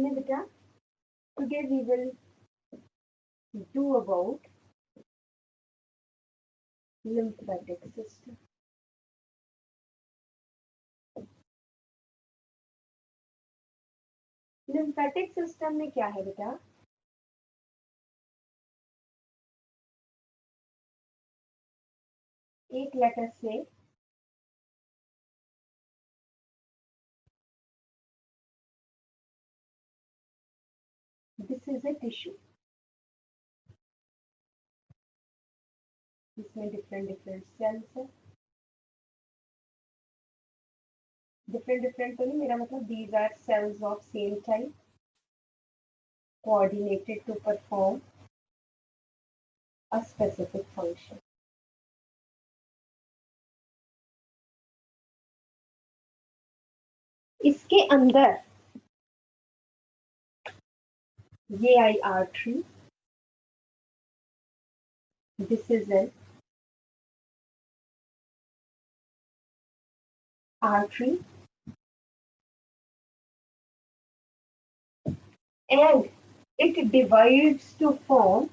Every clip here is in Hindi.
में बेटा? Today we will do about lymphatic system. Lymphatic system में क्या है बेटा? एक लेटर से दिस इज ए टिश्यू, इसमें डिफरेंट डिफरेंट सेल्स है, डिफरेंट तो नहीं, मेरा मतलब these are cells of same type coordinated to perform a specific function. इसके अंदर ये आई artery, this is an artery, and it divides to form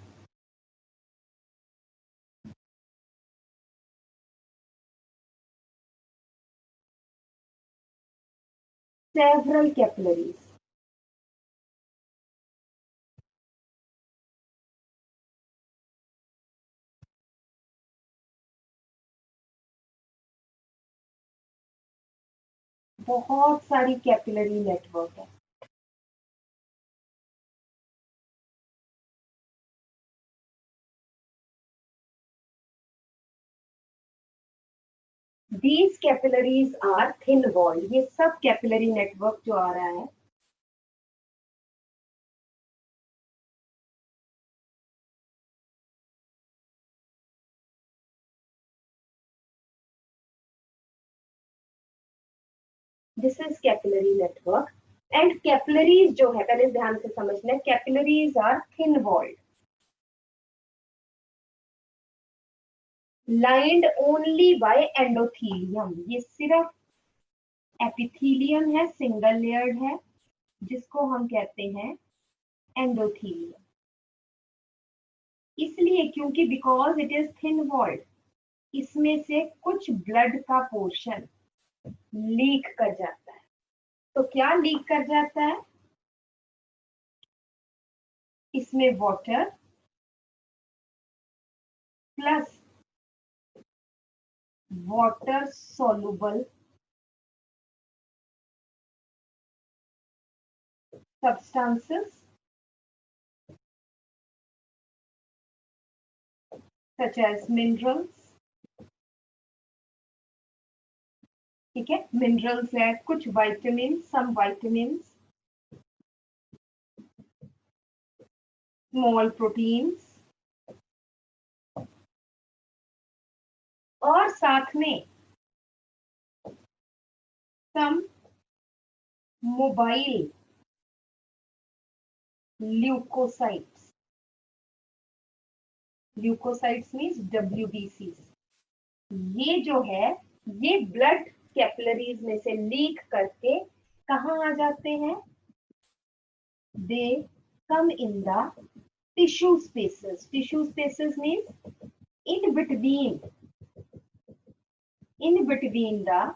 several capillaries. बहुत सारी कैपिलरी नेटवर्क है। These capillaries are thin walled. ये सब कैपिलरी नेटवर्क जो आ रहा है this is capillary network, and capillaries जो है पहले ध्यान से समझना है, capillaries are thin walled, lined only by endothelium. ये सिर्फ एपिथीलियम है, सिंगल लेयर्ड है, जिसको हम कहते हैं एंडोथीलियम। इसलिए क्योंकि because it is thin walled, इसमें से कुछ ब्लड का पोर्शन लीक कर जाता है। तो क्या लीक कर जाता है? इसमें water plus water soluble substances such as minerals, ठीक है, मिनरल्स है, कुछ vitamin, some vitamins, small proteins, और साथ में some mobile leucocytes. Leucocytes means WBCs। ये जो है ये ब्लड कैपिलरीज में से लीक करके कहाँ आ जाते हैं? They come in the tissue spaces. Tissue spaces means in between the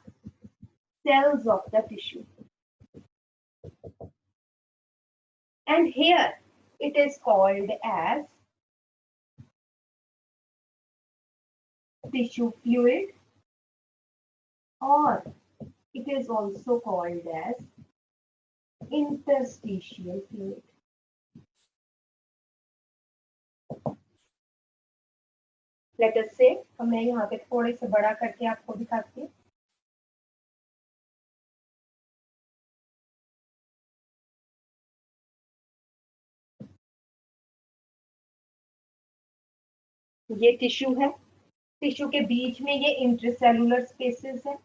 cells of the tissue, and here it is called as tissue fluid, or it is also called as interstitial fluid. Let us say, मैं यहाँ पे थोड़े से बड़ा करके आपको दिखाती हूँ। ये टिश्यू है, टिश्यू के बीच में ये इंट्रासेलुलर स्पेसेस है,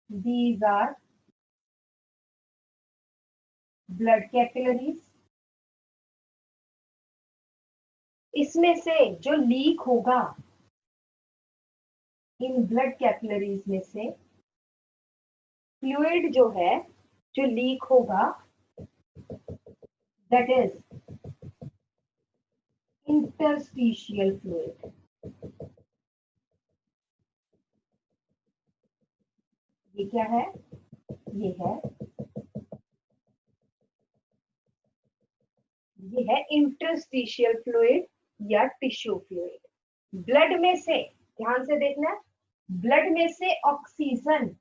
these are blood capillaries. इसमें से जो लीक होगा इन ब्लड कैपिलरीज में से फ्लूइड जो है, जो लीक होगा, दैट इज इंटरस्टिशियल फ्लूइड। ये क्या है? ये है इंटरस्टिशियल फ्लूइड या टिश्यू फ्लूइड। ब्लड में से, ध्यान से देखना, ब्लड में से ऑक्सीजन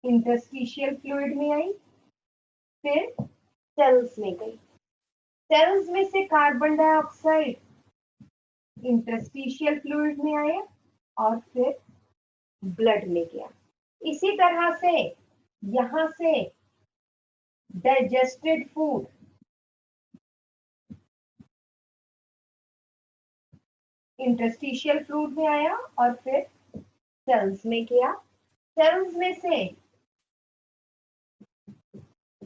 इंटरस्टिशियल फ्लूइड में आई, फिर सेल्स में गई, सेल्स में से कार्बन डाइऑक्साइड इंटरस्टिशियल फ्लूइड में आया और फिर ब्लड में गया। इसी तरह से यहां से डाइजेस्टेड फूड इंटरस्टिशियल फ्लूइड में आया और फिर सेल्स में गया, सेल्स में से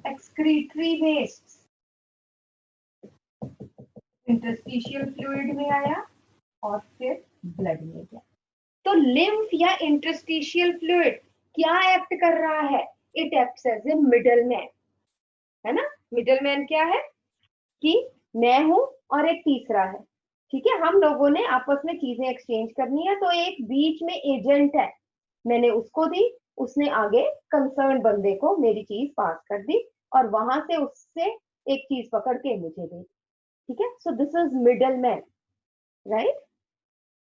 एक्सक्रीटरी वेस्ट इंटरस्टिशियल फ्लूइड में आया और फिर ब्लड में गया। तो लिम्फ या इंटरस्टिशियल फ्लूइड क्या एक्ट कर रहा है? It acts as a middleman, है ना। मिडलमैन क्या है कि मैं हूं और एक तीसरा है, ठीक है। हम लोगों ने आपस में चीजें एक्सचेंज करनी है, तो एक बीच में एजेंट है, मैंने उसको दी, उसने आगे कंसर्न बंदे को मेरी चीज पास कर दी और वहां से उससे एक चीज पकड़ के मुझे दे दी, ठीक है। So this is middle man, right.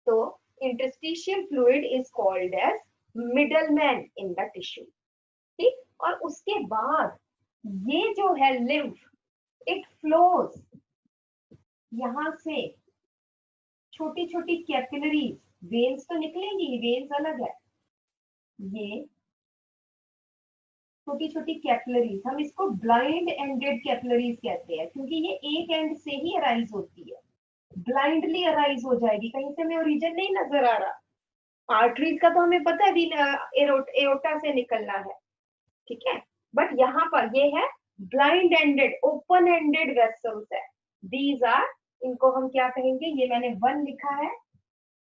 तो interstitial fluid is called as middle man in the tissue, ठीक। और उसके बाद ये जो है लिम्फ, इट फ्लोज यहां से छोटी छोटी कैपिलरीज, वेन्स तो निकलेंगी, वेन्स अलग है, ये छोटी छोटी कैपिलरीज, हम इसको ब्लाइंड एंडेड कैपिलरीज कहते हैं क्योंकि ये एक एंड से ही अराइज होती है, ब्लाइंडली अराइज हो जाएगी, कहीं से हमें ओरिजिन नहीं नजर आ रहा। आर्टरीज का तो हमें पता है एओटा से निकलना है, ठीक है। बट यहाँ पर ये है blind ended, open ended vessels है, दीज आर, इनको हम क्या कहेंगे, ये मैंने वन लिखा है,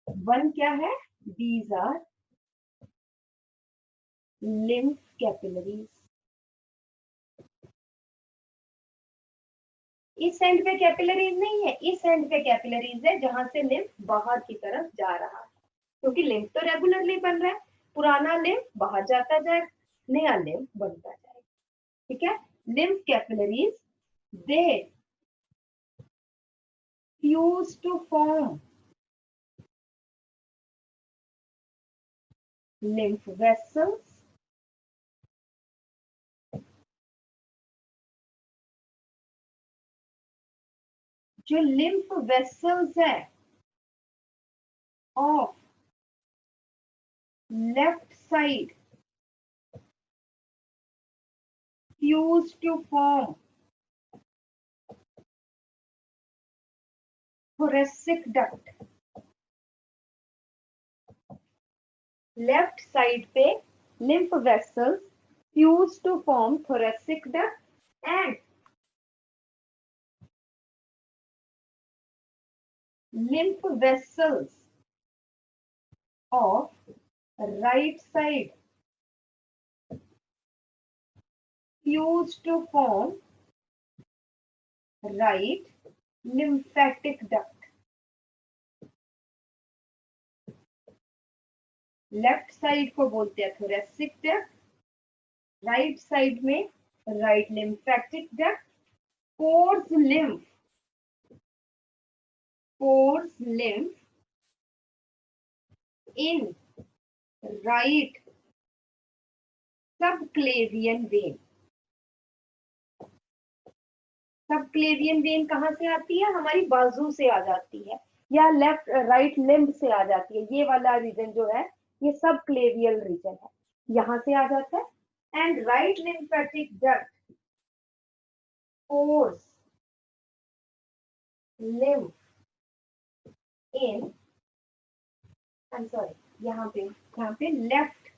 वन क्या है, दीज आर लिम्फ कैपिलरीज। इस एंड पे कैपिलरीज नहीं है, इस एंड पे कैपिलरीज है जहां से लिम्फ बाहर की तरफ जा रहा है, क्योंकि लिम्फ तो रेगुलरली बन रहा है, पुराना लिम्फ बाहर जाता जाए, नया लिम्फ बनता जाए, ठीक है। Lymph capillaries, they fuse to form lymph vessels, जो lymph vessels है of left side fuse to form thoracic duct। Left side पे lymph vessels fuse to form thoracic duct and lymph vessels of right side fuse to form right lymphatic duct। Left side को बोलते हैं thoracic duct, राइट साइड में right lymphatic duct, pours lymph in right subclavian vein। Subclavian vein कहाँ से आती है? हमारी बाजू से आ जाती है या लेफ्ट राइट लिम्ब से आ जाती है, ये वाला रीजन जो है ये सबक्लेवियल रीजन है, यहां से आ जाता है। And right lymphatic duct pours lymph in, I'm sorry, यहाँ पे left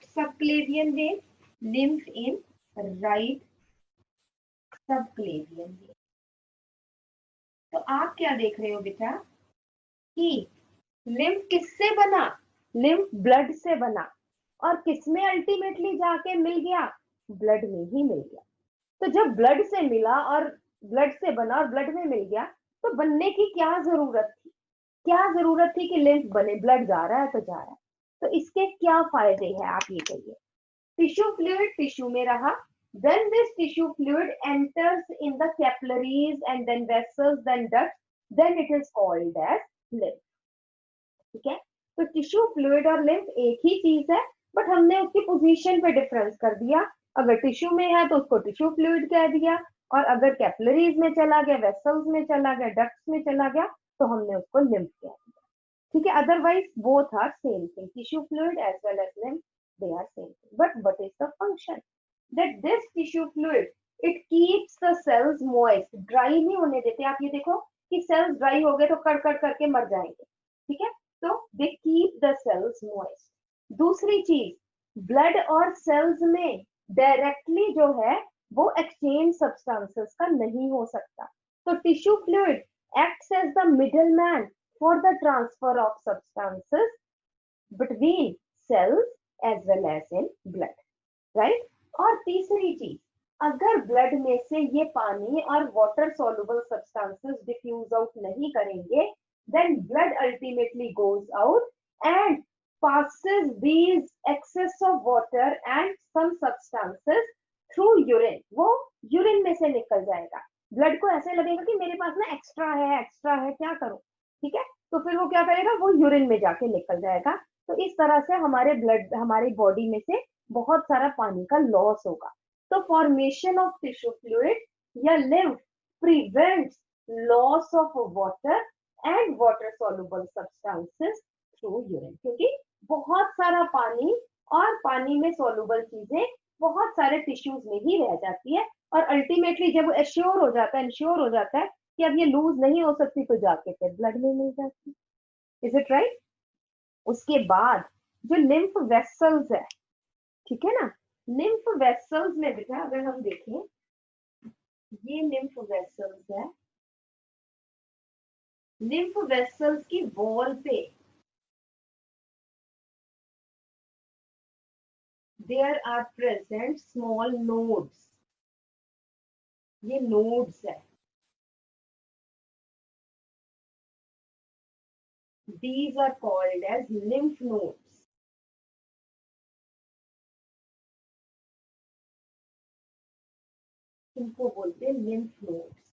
subclavian vein, lymph in right subclavian vein. तो आप क्या देख रहे हो बेटा, कि लिम्फ किससे बना, लिम्फ ब्लड से बना, और किसमें अल्टीमेटली जाके मिल गया, ब्लड में ही मिल गया। तो जब ब्लड से मिला और ब्लड से बना और ब्लड में मिल गया, तो बनने की क्या जरूरत थी, क्या जरूरत थी कि लिम्फ बने, ब्लड जा रहा है तो जा रहा है। तो इसके क्या फायदे हैं आप ये कहिए। टिश्यू फ्लूइड टिश्यू में रहा, when this tissue fluid enters in the capillaries and then vessels then ducts, then it is called as lymph। ठीक है, तो टिश्यू फ्लूइड और लिम्फ एक ही चीज है, बट हमने उसकी पोजीशन पे डिफरेंस कर दिया। अगर टिश्यू में है तो उसको टिश्यू फ्लूइड कह दिया, और अगर कैपिलरीज में चला गया, वेसल्स में चला गया, डक्ट्स में चला गया, तो हमने उसको लिम्फ कह दिया। ठीक है, otherwise both are same thing, tissue fluid as well as lymph, they are same thing, but what is the function that this tissue fluid, it keeps the cells moist, dry नहीं होने देते। आप ये देखो कि सेल्स ड्राई हो गए तो कड़ कड़ करके मर जाएंगे। ठीक है, तो they keep the cells moist. दूसरी चीज, ब्लड और सेल्स में डायरेक्टली जो है वो एक्सचेंज सब्सटेंसेस का नहीं हो सकता, तो tissue fluid acts as the middle man for the transfer of substances between cells as well as in blood, right. और तीसरी चीज, अगर ब्लड में से ये पानी और water soluble substances diffuse out नहीं करेंगे, then blood ultimately goes out and passes these excess of water and some substances through urine। वो यूरिन में से निकल जाएगा। ब्लड को ऐसे लगेगा कि मेरे पास ना एक्स्ट्रा है क्या करूं। ठीक है, तो फिर वो क्या करेगा, वो यूरिन में जाके निकल जाएगा। तो इस तरह से हमारे ब्लड, हमारी बॉडी में से बहुत सारा पानी का लॉस होगा। तो फॉर्मेशन ऑफ टिश्यू फ्लूइड या lymph prevents loss of water and water soluble substances through urine, क्योंकि बहुत सारा पानी और पानी में सॉल्युबल चीजें बहुत सारे टिश्यूज में ही रह जाती है, और अल्टीमेटली जब एश्योर हो जाता है, इंश्योर हो जाता है कि अब ये लूज नहीं हो सकती, तो जाके फिर ब्लड में मिल जाती है। Is it right. उसके बाद जो लिम्फ वेसल्स है, ठीक है ना, लिम्फ वेसल्स में बेटा अगर हम देखें, ये लिम्फ वेसल्स है, लिम्फ वेसल्स की वॉल पे there are present small nodes, ये nodes है, these are called as lymph nodes। इनको बोलते हैं lymph nodes।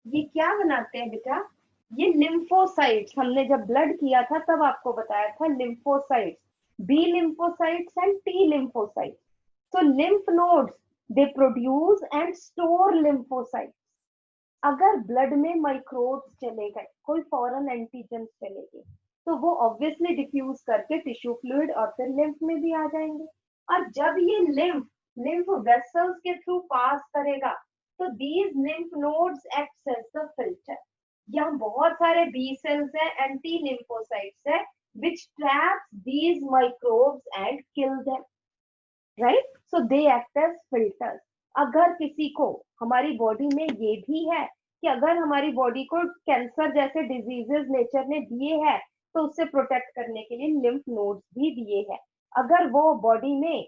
ये क्या बनाते हैं बेटा, ये लिम्फोसाइट्स, हमने जब ब्लड किया था तब आपको बताया था lymphocytes, B lymphocytes and T lymphocytes. so lymph nodes they produce and store lymphocytes। अगर ब्लड में माइक्रोब्स चले गए, कोई फॉरेन एंटीजन चले गए, तो वो ऑब्वियसली डिफ्यूज करके टिश्यू फ्लूइड और फिर लिम्फ में भी आ जाएंगे। और जब ये लिम्फ लिम्फ वेसल्स के थ्रू पास करेगा, तो these lymph nodes act as the filter. यहाँ बहुत सारे बी सेल्स है, एंटी लिम्फोसाइट्स है, which traps these microbes and kill them, right? So they act as filters। अगर किसी को, हमारी बॉडी में ये भी है कि अगर हमारी बॉडी को कैंसर जैसे डिजीजेस नेचर ने दिए हैं, तो उससे प्रोटेक्ट करने के लिए लिम्फ नोड्स भी दिए हैं। अगर वो बॉडी में,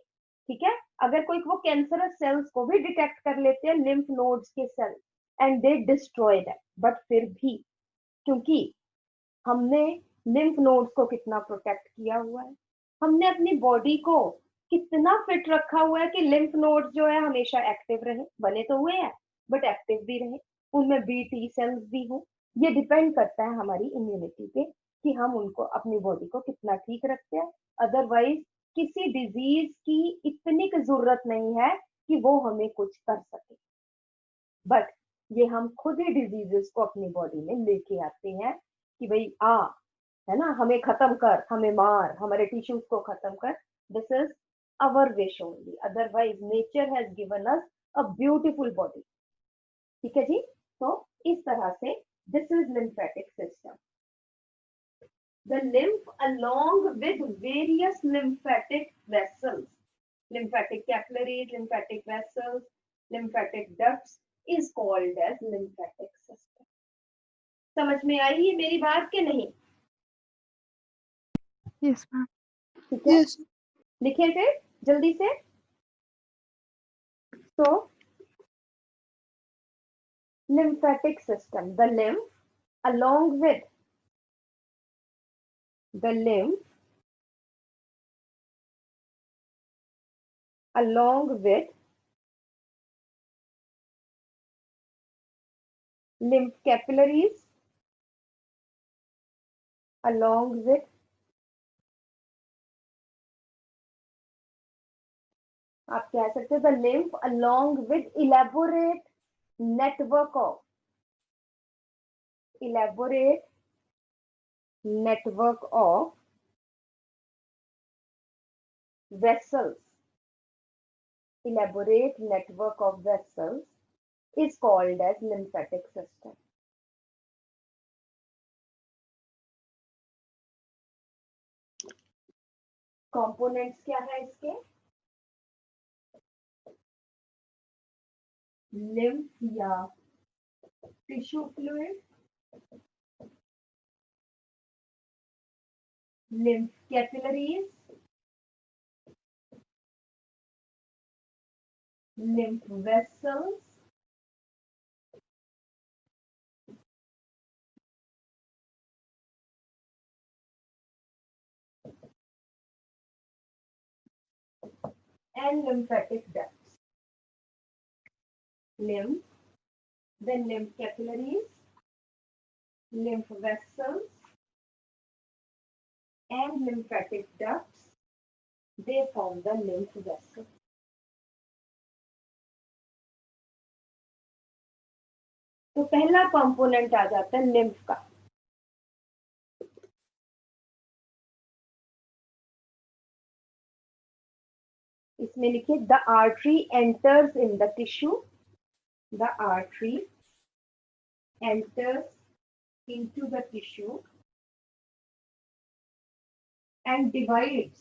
ठीक है, अगर कोई वो कैंसरस सेल्स को भी डिटेक्ट कर लेते हैं लिम्फ नोड्स के cells, and they destroy that, but फिर भी क्योंकि हमने लिम्फ नोड्स को कितना प्रोटेक्ट किया हुआ है, हमने अपनी बॉडी को कितना फिट रखा हुआ है कि लिम्फ नोड्स जो है हमेशा एक्टिव रहे, बने तो हुए हैं बट एक्टिव भी रहे, उनमें बी टी सेल्स भी हो। ये डिपेंड करता है हमारी इम्यूनिटी पे कि हम उनको, अपनी बॉडी को कितना ठीक रखते हैं। अदरवाइज किसी डिजीज की इतनी जरूरत नहीं है कि वो हमें कुछ कर सके, बट ये हम खुद ही डिजीजेस को अपनी बॉडी में लेके आते हैं कि भाई आ, है ना, हमें खत्म कर, हमें मार, हमारे टिश्यूज को खत्म कर। This is our wish only, otherwise nature has given us a beautiful body. ठीक है जी, तो इस तरह से this is lymphatic system. The lymph along with various lymphatic vessels, lymphatic capillaries, lymphatic vessels, lymphatic ducts is called as lymphatic system। समझ में आई ये मेरी बात के नहीं? Yes ma'am. ठीक है, लिखे फिर जल्दी से। तो lymphatic system, the lymph along with the lymph along with lymph capillaries along with आप कह सकते हो the lymph along with elaborate network of vessels, elaborate network of vessels is called as lymphatic system. Components क्या है इसके? lymph या tissue fluid, lymph capillaries, lymph vessels, and lymphatic ducts. Lymph, then lymph capillaries, lymph vessels, and lymphatic ducts, they form the lymph vessel. तो पहला कंपोनेंट आ जाता है लिम्फ का। इसमें लिखिए the artery enters in the tissue, the artery enters into the tissue and divides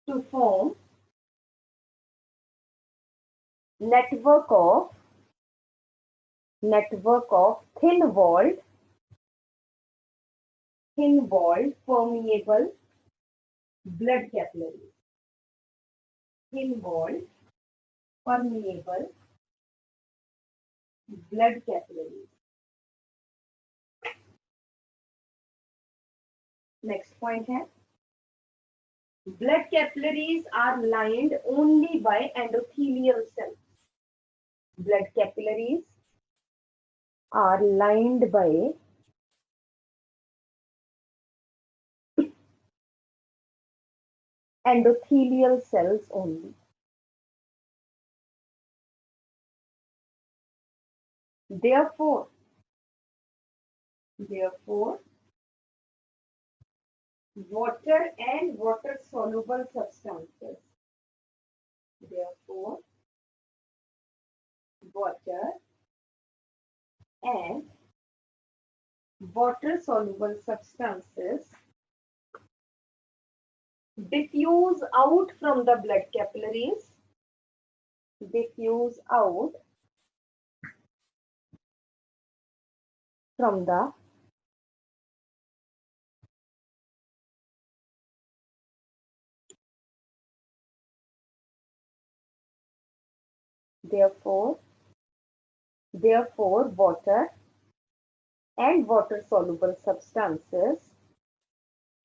to form network of thin walled permeable blood capillaries, thin walled permeable blood capillaries. Next point है blood capillaries are lined only by endothelial cells. Blood capillaries are lined by endothelial cells only. Therefore, water and water soluble substances. Therefore, water and water soluble substances diffuse out from the blood capillaries, diffuse out from the therefore water and water soluble substances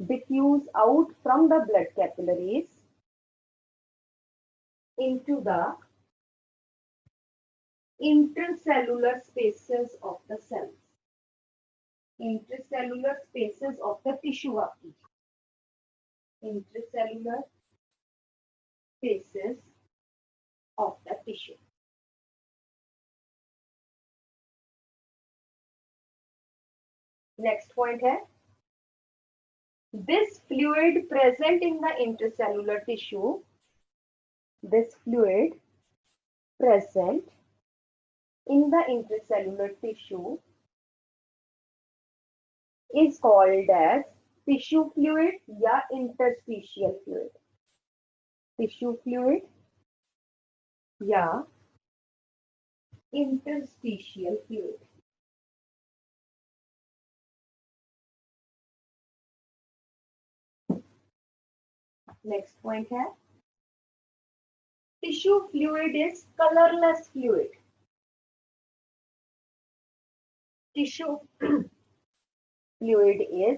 diffuse out from the blood capillaries into the intercellular spaces of the cells. Intercellular spaces of the tissue. Intercellular spaces of the tissue. Next point है this fluid present in the intercellular tissue, this fluid present in the intercellular tissue is called as tissue fluid या interstitial fluid. Tissue fluid या interstitial fluid. नेक्स्ट पॉइंट है tissue fluid is colourless fluid. Tissue fluid is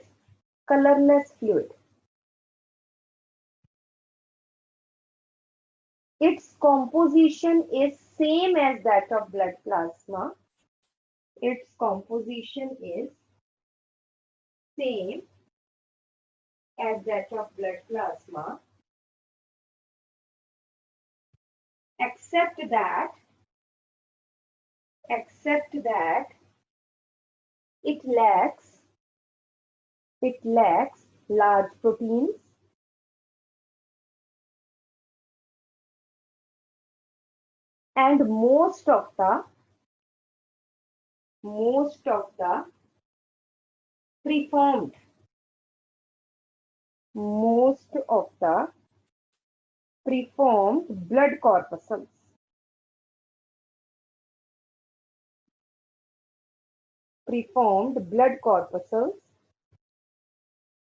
colorless fluid. Its composition is same as that of blood plasma. Its composition is same as that of blood plasma, except that it lacks large proteins and most of the preformed blood corpuscles. Preformed blood corpuscles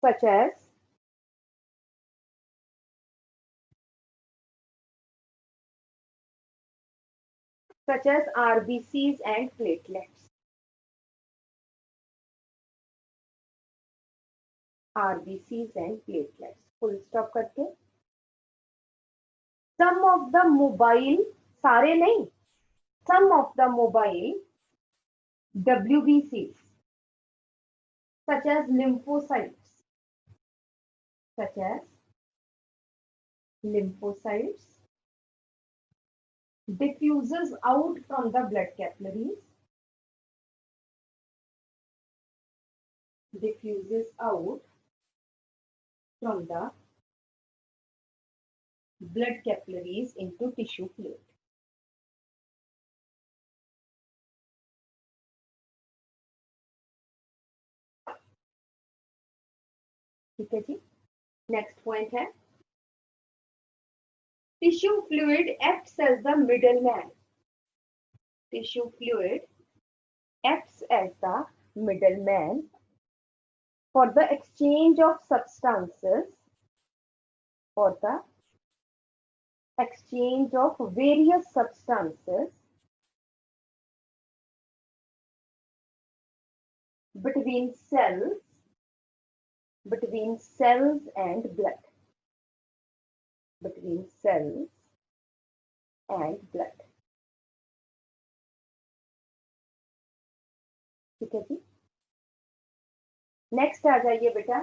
such as RBCs and platelets. RBCs and platelets. Full stop करके. Some of the mobile, सारे नहीं, some of the mobile WBCs such as lymphocytes diffuses out from the blood capillaries, into tissue fluid. ठीक है जी. नेक्स्ट पॉइंट है tissue fluid acts as the middleman. Tissue fluid acts as the middleman for the exchange of substances, various substances between cells and blood. ठीक है जी. नेक्स्ट आ जाइए बेटा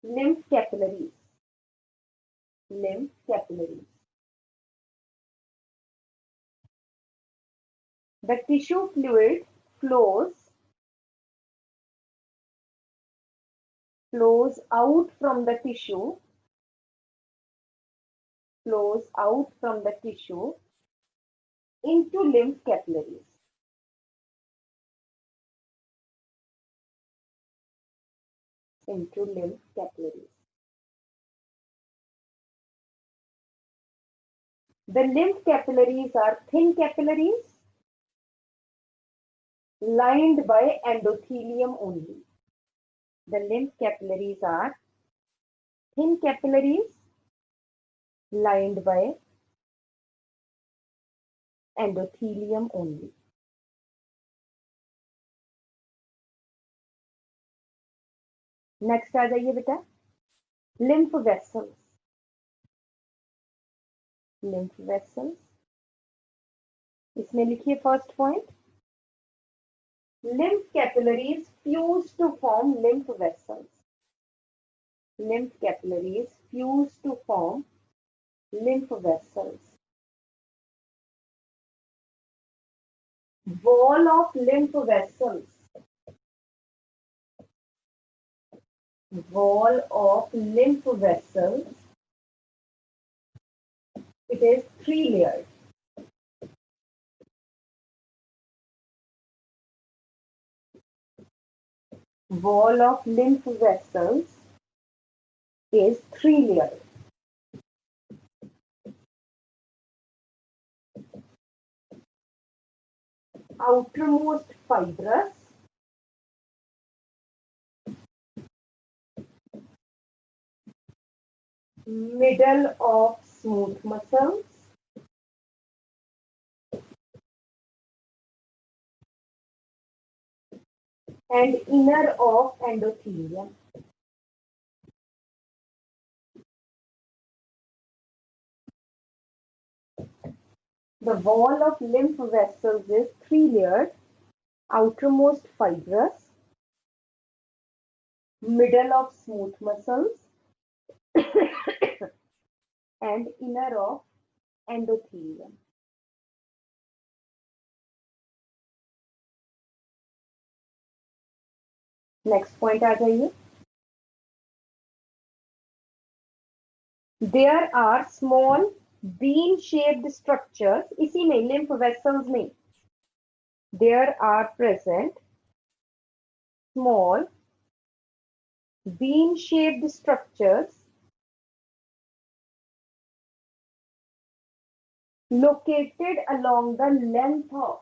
lymph capillaries. The tissue fluid flows out from the tissue into lymph capillaries. The lymph capillaries are thin capillaries lined by endothelium only. The lymph capillaries are thin capillaries lined by endothelium only. Next आ जाइए बेटा lymph vessels. इसमें लिखिए first point lymph capillaries fuse to form lymph vessels. Wall of lymph vessels. It is 3-layered. Wall of lymph vessels is 3-layered. outermost fibrous, middle of smooth muscles, and inner of endothelium. The wall of lymph vessels is three-layered: outermost fibrous, middle of smooth muscles, and inner of endothelium. Next point आ जाइए. There are small bean-shaped structures. इसी में lymph vessels में there are present small bean-shaped structures located along the length of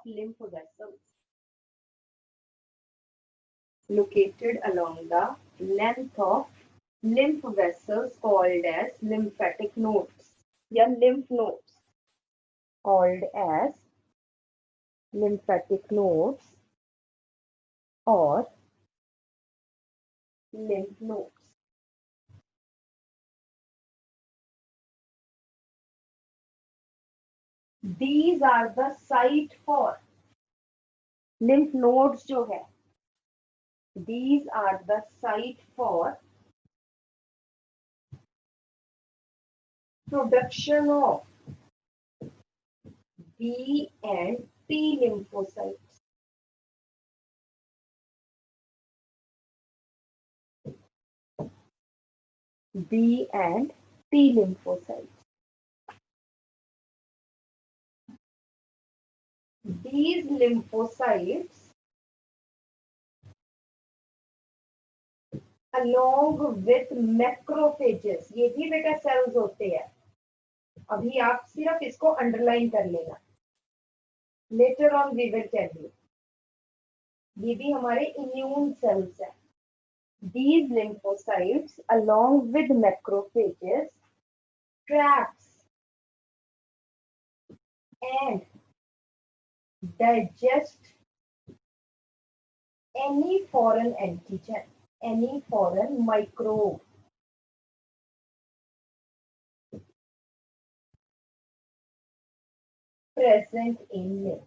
lymph vessels. Located along the length of lymph vessels called as lymphatic nodes या lymph nodes, called as lymphatic nodes or lymph nodes. These are the site for lymph nodes जो है, these are the site for production of B and T lymphocytes. B and T lymphocytes. These lymphocytes along with macrophages, ये भी बेटा सेल्स होते हैं. अभी आप सिर्फ इसको अंडरलाइन कर लेना. Later on we will tell you. ये भी हमारे इम्यून सेल्स हैं. These lymphocytes along with macrophages traps and digest any foreign antigen, any foreign microbe present in lymph.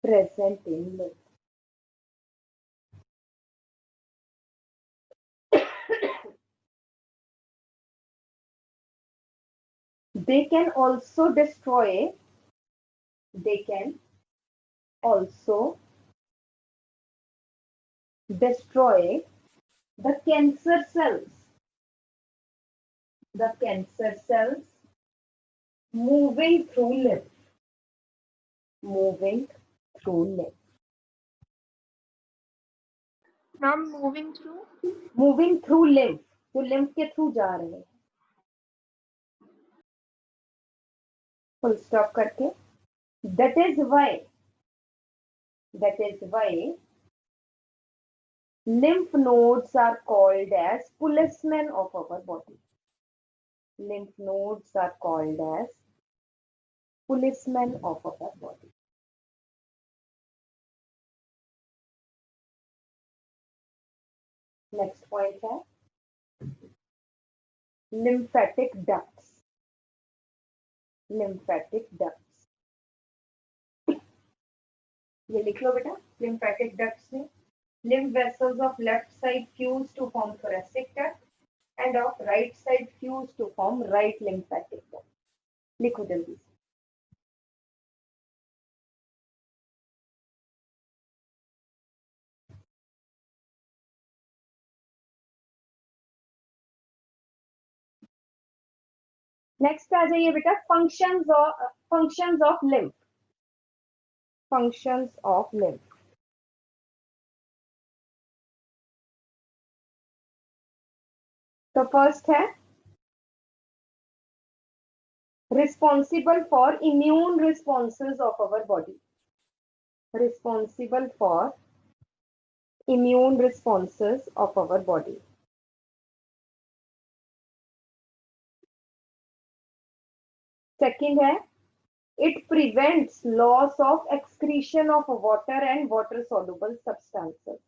Present in lymph. They can also destroy the cancer cells. The cancer cells moving through lymph. Moving through lymph. Ma'am, moving through? Moving through lymph. जो lymph के थ्रू जा रहे हैं. Full stop करके. That is why lymph nodes are called as policemen of our body. Lymph nodes are called as policemen of our body. Next point है lymphatic ducts. Lymphatic ducts. ये लिख लो बेटा. Lymphatic ducts में lymph vessels of left side fuse to form thoracic duct and of right side fuse to form right lymphatic duct. लिखो जल्दी से. नेक्स्ट आ जाइए बेटा functions of lymph. Functions of lymph. तो फर्स्ट है responsible for immune responses of our body. Responsible for immune responses of our body. Second है it prevents loss of excretion of water and water soluble substances.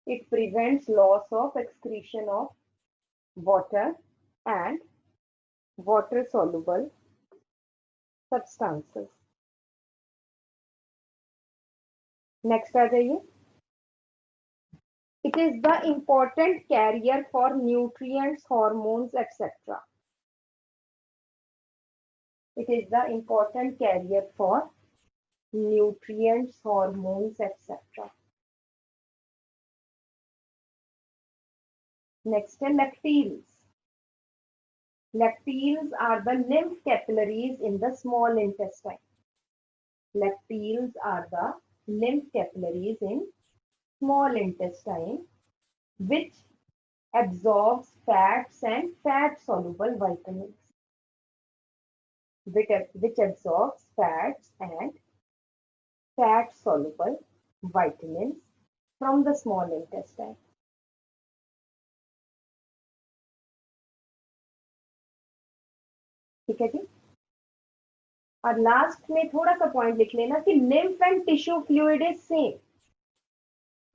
It prevents loss of excretion of water and water soluble substances. Next आ जाइए. It is the important carrier for nutrients, hormones, etc. It is the important carrier for nutrients, hormones, etc. Next है lacteals. Lacteals are the lymph capillaries in the small intestine. Lacteals are the lymph capillaries in small intestine which absorbs fats and fat soluble vitamins. Which absorbs fats and fat soluble vitamins from the small intestine. ठीक है जी. और लास्ट में थोड़ा सा पॉइंट लिख लेना कि lymph and tissue fluid is same.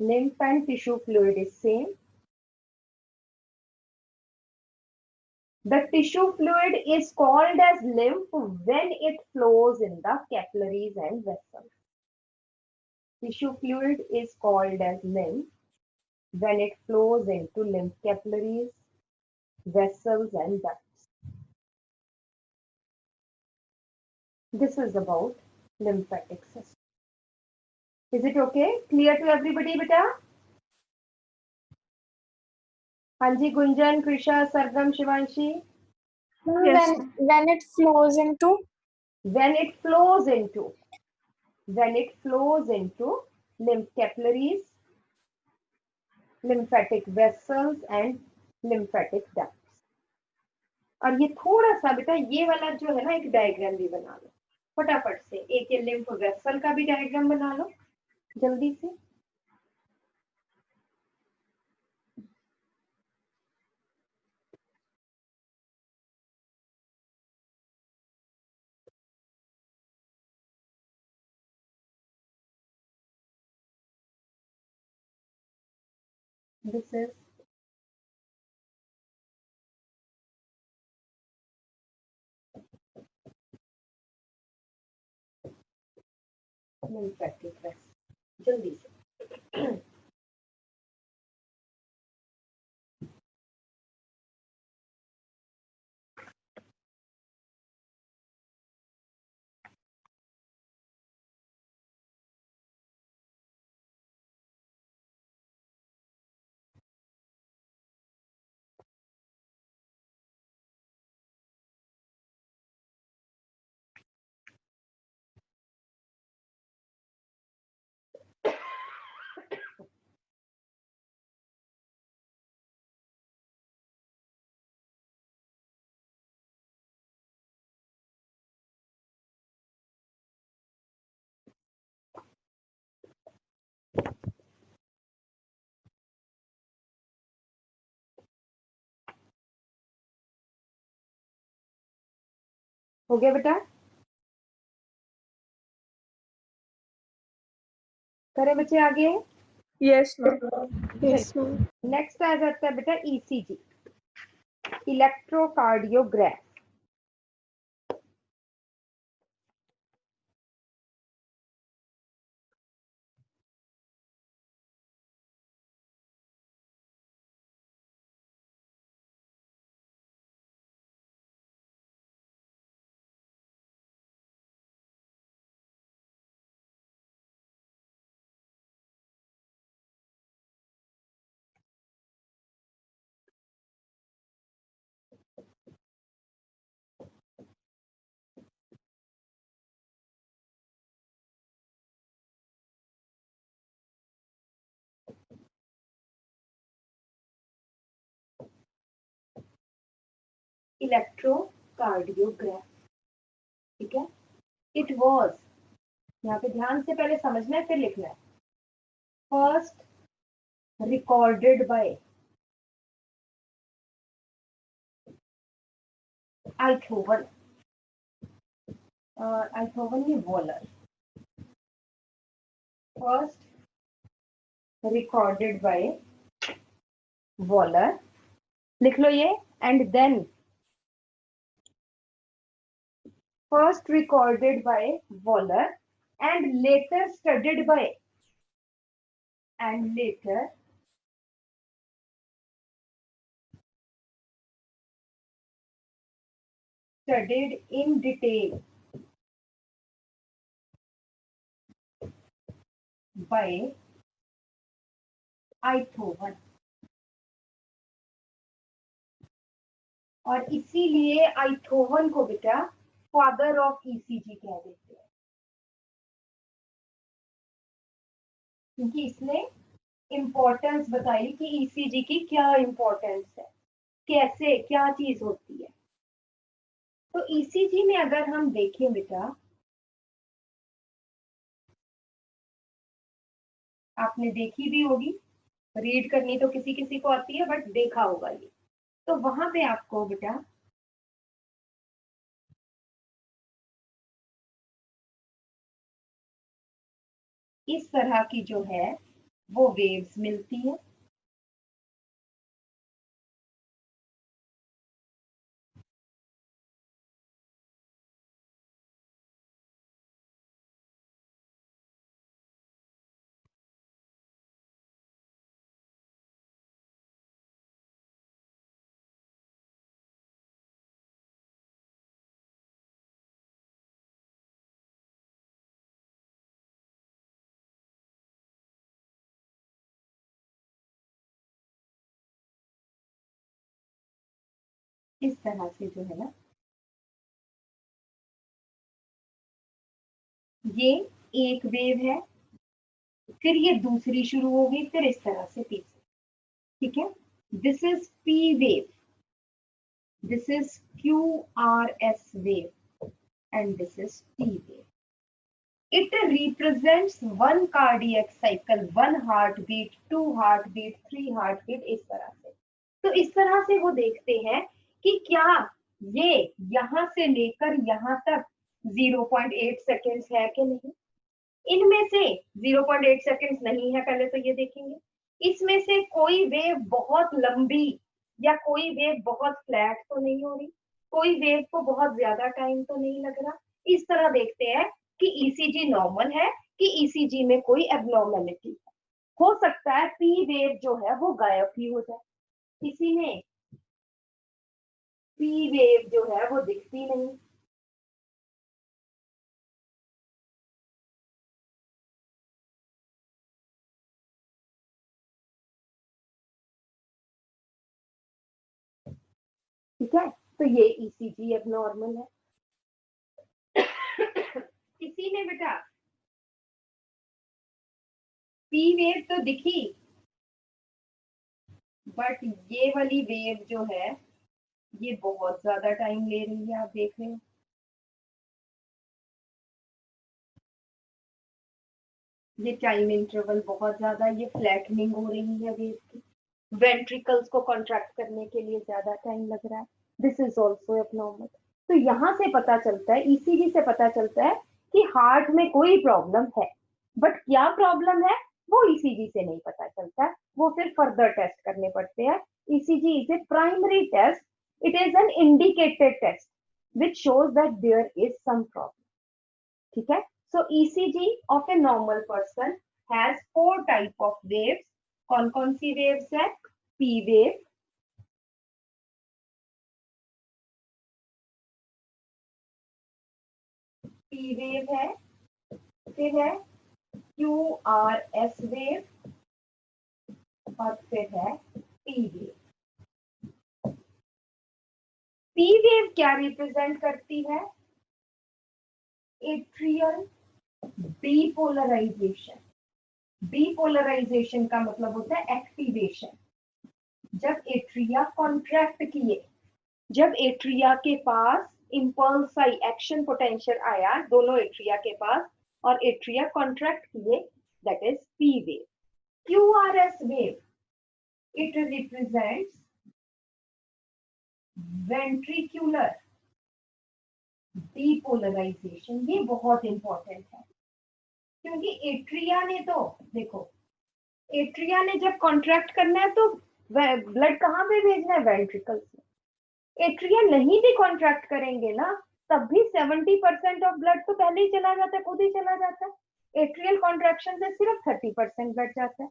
Lymph and tissue fluid is same. The tissue fluid is called as lymph when it flows in the capillaries and vessels. Tissue fluid is called as lymph when it flows into lymph capillaries, vessels and ducts. This is about lymphatic system. Is it okay? Clear to everybody, beta? Hanji, Gunjan, Krisha, Sargam, Shivanshi. Yes. When it flows into When it flows into lymph capillaries, lymphatic vessels and lymphatic ducts. और ये थोड़ा सा बेटा ये वाला जो है ना एक डायग्राम भी बना लो फटाफट से. एक ये लिम्फ वेसल का भी डायग्राम बना लो जल्दी से. This is lymphatic vessel. जल्दी से. हो गया बेटा? करें बच्चे आगे? Yes, ma'am. yes, ma'am. Next आ जाता है बेटा ईसीजी, इलेक्ट्रोकार्डियोग्राफ. इलेक्ट्रोकार्डियोग्राफ। ठीक है, इट वॉज, यहाँ पे ध्यान से पहले समझना है फिर लिखना है, first recorded by Einthoven, Einthoven ये Waller, first recorded by Waller, लिख लो ये, and then first recorded by Waller and later studied by, and later studied in detail by Einthoven. और इसीलिए आइथोवन को बेटा फादर ऑफ ईसीजी कह देते हैं, क्योंकि इसने इंपॉर्टेंस बताई कि ईसीजी की क्या इंपॉर्टेंस है, कैसे क्या चीज होती है। तो ईसीजी में अगर हम देखें बेटा, आपने देखी भी होगी, रीड करनी तो किसी किसी को आती है बट देखा होगा ये, तो वहां पे आपको बेटा इस तरह की जो है वो वेव्स मिलती है। इस तरह से जो है ना, ये एक वेव है, फिर ये दूसरी शुरू होगी, फिर इस तरह से तीसरी। ठीक है, this is P wave, this is Q R S wave, and this is T wave. It represents one cardiac cycle, one heart beat, two heart beat, three heart beat, इस तरह से। तो इस तरह से वो देखते हैं कि क्या ये यहां से लेकर यहां तक 0.8 सेकेंड्स है कि नहीं। इनमें से 0.8 सेकेंड्स नहीं है, पहले तो ये देखेंगे। इसमें से कोई वेव बहुत लंबी या कोई वेव बहुत फ्लैट तो नहीं हो रही, कोई वेव को बहुत ज्यादा टाइम तो नहीं लग रहा। इस तरह देखते हैं कि ईसीजी नॉर्मल है कि ईसीजी में कोई एबनॉर्मेलिटी है। हो सकता है पी वेव जो है वो गायब ही हो जाए, किसी में पी वेव जो है वो दिखती नहीं। ठीक है, तो ये ईसीजी एबनॉर्मल है। किसी ने बेटा पी वेव तो दिखी, बट ये वाली वेव जो है ये बहुत ज्यादा टाइम ले रही है, आप देख रहे हो। ये टाइम इंटरवल बहुत ज्यादा, ये फ्लैटनिंग हो रही है वेव की, वेंट्रिकल्स को कॉन्ट्रैक्ट करने के लिए ज्यादा टाइम लग रहा है। This is also abnormal. तो यहाँ से पता चलता है, ईसीजी से पता चलता है कि हार्ट में कोई प्रॉब्लम है, बट क्या प्रॉब्लम है वो ईसीजी से नहीं पता चलता है, वो फिर फर्दर टेस्ट करने पड़ते हैं। ECG is a primary test, it is an indicated test which shows that there is some problem. ठीक है, so ECG of a normal person has 4 type of waves. कौन कौन सी waves है? P wave, P wave है, फिर है QRS wave, और फिर है P wave. P wave क्या रिप्रेजेंट करती है? Atrial depolarisation. डीपोलराइजेशन का मतलब होता है एक्टिवेशन। जब एट्रिया कॉन्ट्रैक्ट किए, जब एट्रिया के पास इम्पल्स आई, एक्शन पोटेंशियल आया दोनों एट्रिया के पास और एट्रिया कॉन्ट्रैक्ट किए, that is P wave. QRS wave, it represents ventricular depolarisation. ये बहुत इंपॉर्टेंट है क्योंकि एट्रिया ने तो देखो, एट्रिया ने जब कॉन्ट्रैक्ट करना है तो ब्लड कहाँ पे भेजना है? वेंट्रिकल्स में. एट्रिया नहीं भी कॉन्ट्रैक्ट करेंगे ना तब भी 70% ऑफ ब्लड तो पहले ही चला जाता है, खुद ही चला जाता है. एट्रियल कॉन्ट्रैक्शन से सिर्फ 30% ब्लड जाता है.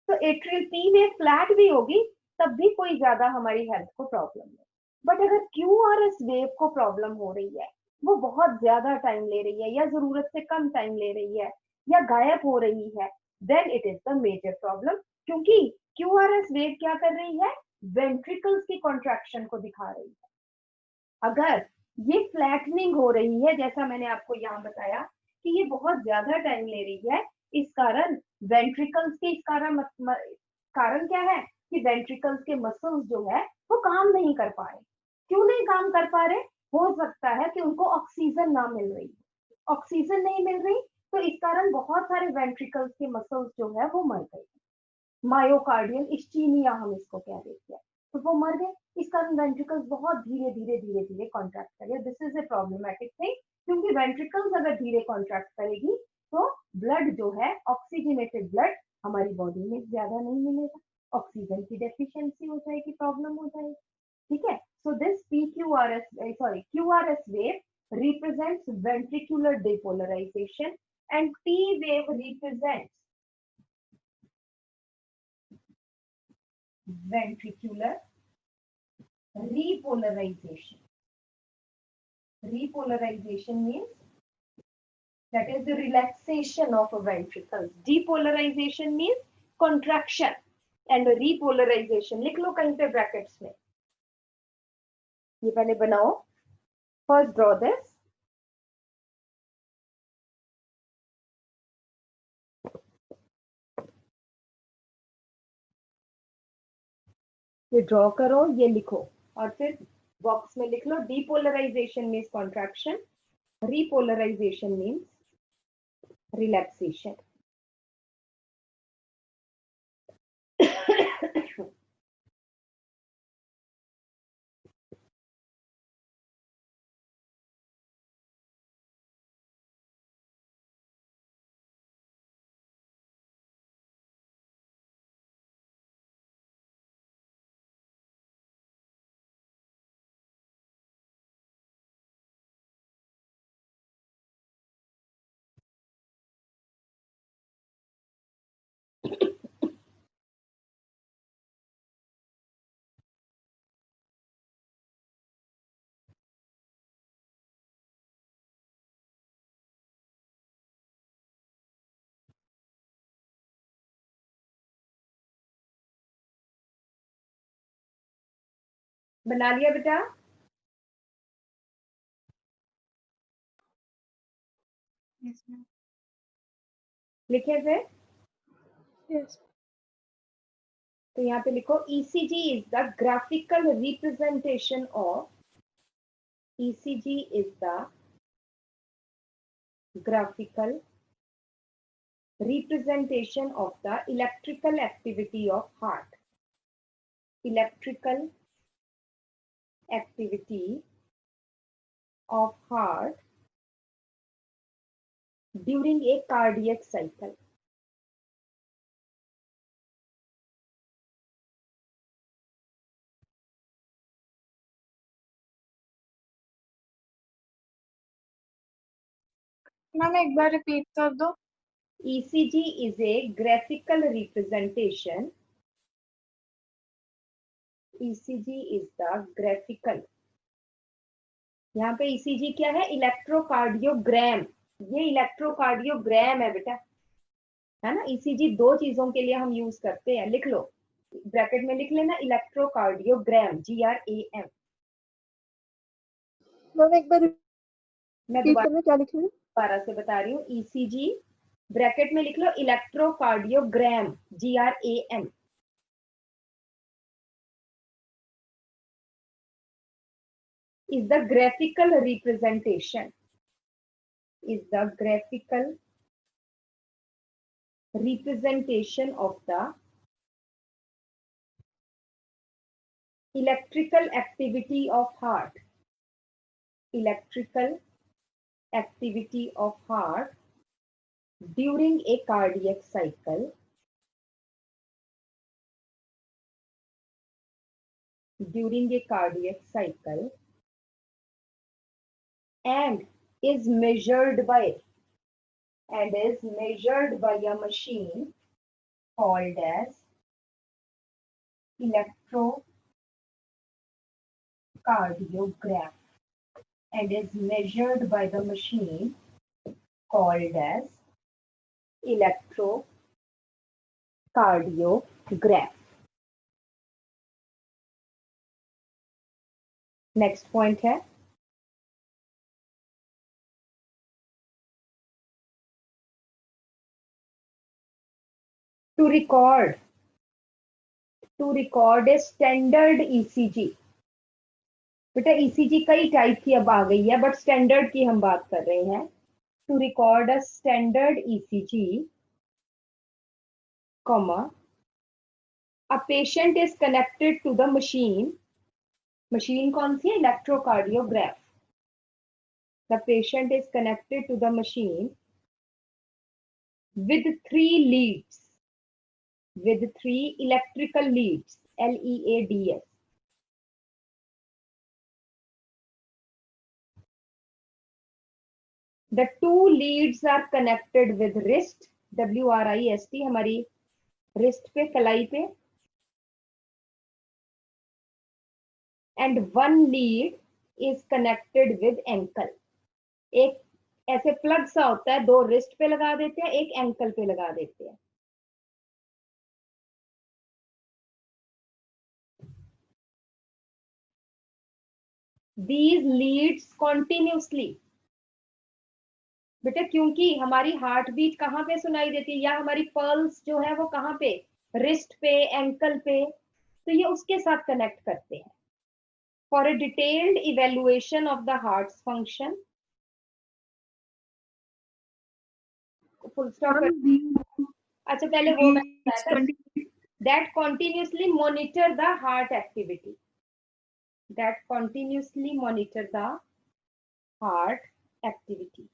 तो एट्रियल पी वेव फ्लैट भी होगी तब भी कोई ज्यादा हमारी हेल्थ को प्रॉब्लम नहीं. बट अगर क्यूआरएस वेव को प्रॉब्लम हो रही है, वो बहुत ज्यादा टाइम ले रही है या जरूरत से कम टाइम ले रही है या गायब हो रही है, then it is the major problem. क्योंकि क्यूआरएस वेव क्या कर रही है? वेंट्रिकल्स की कॉन्ट्रैक्शन को दिखा रही है. अगर ये फ्लैटनिंग हो रही है, जैसा मैंने आपको यहाँ बताया कि ये बहुत ज्यादा टाइम ले रही है, इस कारण वेंट्रिकल्स के, इस कारण क्या है कि वेंट्रिकल्स के मसल्स जो है वो काम नहीं कर पा रहे. क्यों नहीं काम कर पा रहे? हो सकता है कि उनको ऑक्सीजन ना मिल रही. ऑक्सीजन नहीं मिल रही तो इस कारण बहुत सारे वेंट्रिकल्स के मसल्स जो है वो मर गए. मायोकार्डियल इस्चीमिया हम इसको कह देते हैं. तो वो मर गए, इस कारण वेंट्रिकल्स बहुत धीरे धीरे धीरे धीरे कॉन्ट्रैक्ट करेंगे. This is A problematic thing क्योंकि वेंट्रिकल्स अगर धीरे कॉन्ट्रैक्ट करेगी तो ब्लड जो है, ऑक्सीजनेटेड ब्लड हमारी बॉडी में ज्यादा नहीं मिलेगा, ऑक्सीजन की डेफिशिएंसी हो जाएगी, प्रॉब्लम हो जाएगी. ठीक है. So this QRS wave represents ventricular depolarization and P wave represents ventricular repolarization. Repolarization means that is the relaxation of a ventricle. Depolarization means contraction and repolarization. लिख लो कहीं पे ब्रैकेट्स में. ये पहले बनाओ. First draw this. ये ड्रॉ करो, ये लिखो और फिर बॉक्स में लिख लो. Depolarisation means contraction, repolarization means relaxation. बना लिया बेटा? Yes, ma'am. लिखे थे? Yes. तो यहाँ पे लिखो ECG is the graphical representation of, ECG is the graphical representation of the electrical activity of heart. Electrical activity of heart during a cardiac cycle. Ma'am एक बार रिपीट कर दो. ECG is a graphical representation. ECG is the graphical. यहाँ पे ECG क्या है? इलेक्ट्रोकार्डियोग्राम. ये इलेक्ट्रोकार्डियोग्राम है बेटा, है ना. ECG दो चीजों के लिए हम यूज करते हैं. लिख लो, ब्रैकेट में लिख लेना इलेक्ट्रोकार्डियोग्राम, GRAM. मैम एक बार मैं रिपीट करना, क्या लिखना है? दोबारा से बता रही हूँ. ECG ब्रैकेट में लिख लो electrocardiogram, GRAM. is the graphical representation, is the graphical representation of the electrical activity of heart, electrical activity of heart during a cardiac cycle, during a cardiac cycle, and is measured by a machine called as electrocardiograph, and is measured by the machine called as electrocardiograph. Next point है to record a standard ECG. बेटा ईसीजी कई टाइप की अब आ गई है, बट स्टैंडर्ड की हम बात कर रहे हैं। To record a standard ECG, comma, a patient is connected to the machine. Machine कौन सी है? Electrocardiograph. The patient is connected to the machine with 3 leads, with 3 electrical leads, LEADS. The 2 leads are connected with wrist, WRIST, हमारी wrist पे, कलाई पे, and 1 lead is connected with ankle. एक ऐसे प्लग सा होता है, 2 रिस्ट पे लगा देते हैं, एक एंकल पे लगा देते हैं। These leads continuously, बेटा क्योंकि हमारी हार्ट बीट कहाँ पे सुनाई देती है, या हमारी पल्स जो है वो कहाँ पे, रिस्ट पे, एंकल पे, तो ये उसके साथ कनेक्ट करते हैं। For a detailed evaluation of the heart function, full stop. अच्छा पहले वो that continuously monitor the heart activity, that continuously monitor the heart activity,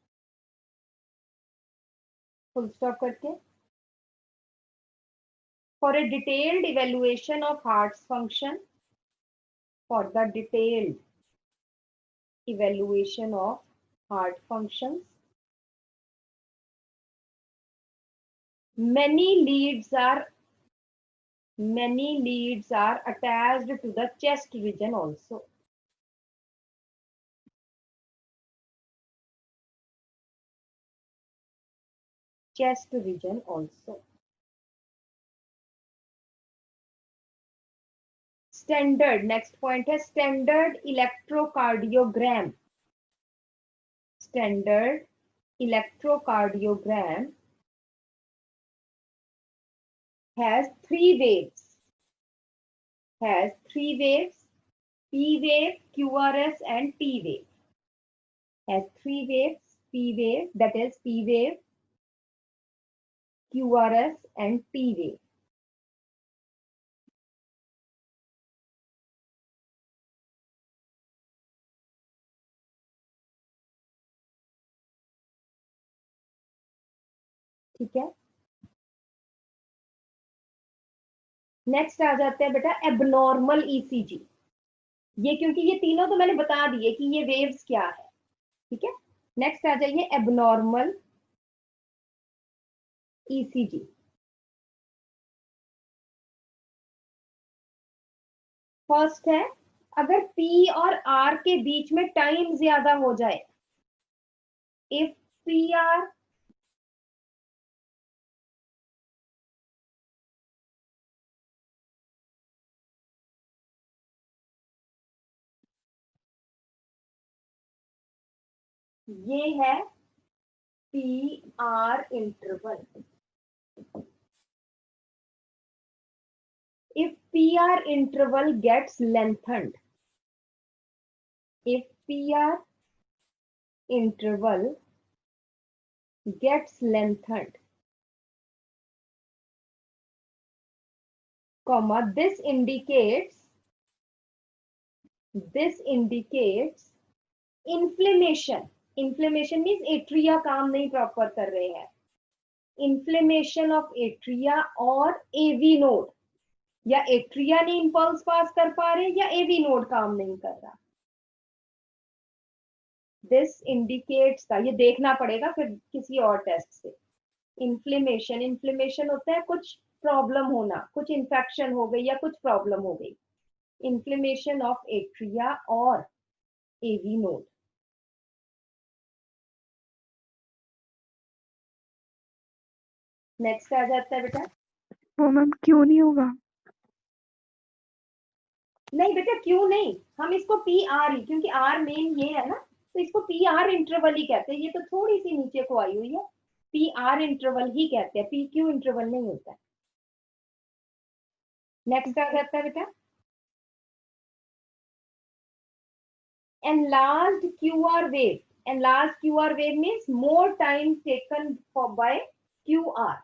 full stop करके। For a detailed evaluation of heart function, for the detailed evaluation of heart functions, many leads are attached to the chest region also. Chest region also. Standard, next point है standard electrocardiogram. Standard electrocardiogram has 3 waves. Has 3 waves: P wave, QRS and T wave. Has 3 waves: P wave, that is P wave, QRS and T wave. ठीक है, नेक्स्ट आ जाते हैं बेटा एबनॉर्मल ईसीजी। ये क्योंकि ये तीनों तो मैंने बता दिए कि ये वेव्स क्या है, ठीक है। नेक्स्ट आ जाइए एबनॉर्मल ईसीजी। फर्स्ट है, अगर पी और आर के बीच में टाइम ज्यादा हो जाए, इफ पी आर ये है P R interval. If PR interval gets lengthened, if PR interval gets lengthened, comma, this indicates inflammation. Inflammation means atria काम नहीं प्रॉपर कर रहे हैं. Inflammation of atria और AV node, या एट्रिया नहीं इंपल्स पास कर पा रहे या AV node काम नहीं कर रहा. दिस इंडिकेट्स का ये देखना पड़ेगा फिर किसी और टेस्ट से. इन्फ्लेमेशन होता है कुछ प्रॉब्लम होना, कुछ इन्फेक्शन हो गई या कुछ प्रॉब्लम हो गई. इन्फ्लेमेशन ऑफ एट्रिया और AV node. नेक्स्ट आ जाता है बेटा. वो मैम क्यों नहीं होगा? नहीं बेटा क्यों नहीं, हम इसको PR ही, क्योंकि R मेन ये है ना, तो इसको PR इंटरवल ही कहते हैं. ये तो थोड़ी सी नीचे को आई हुई है, PR इंटरवल ही कहते हैं, PQ इंटरवल नहीं होता है. नेक्स्ट आ जाता है बेटा. enlarged QR wave. Enlarged QR wave means more time taken by QR.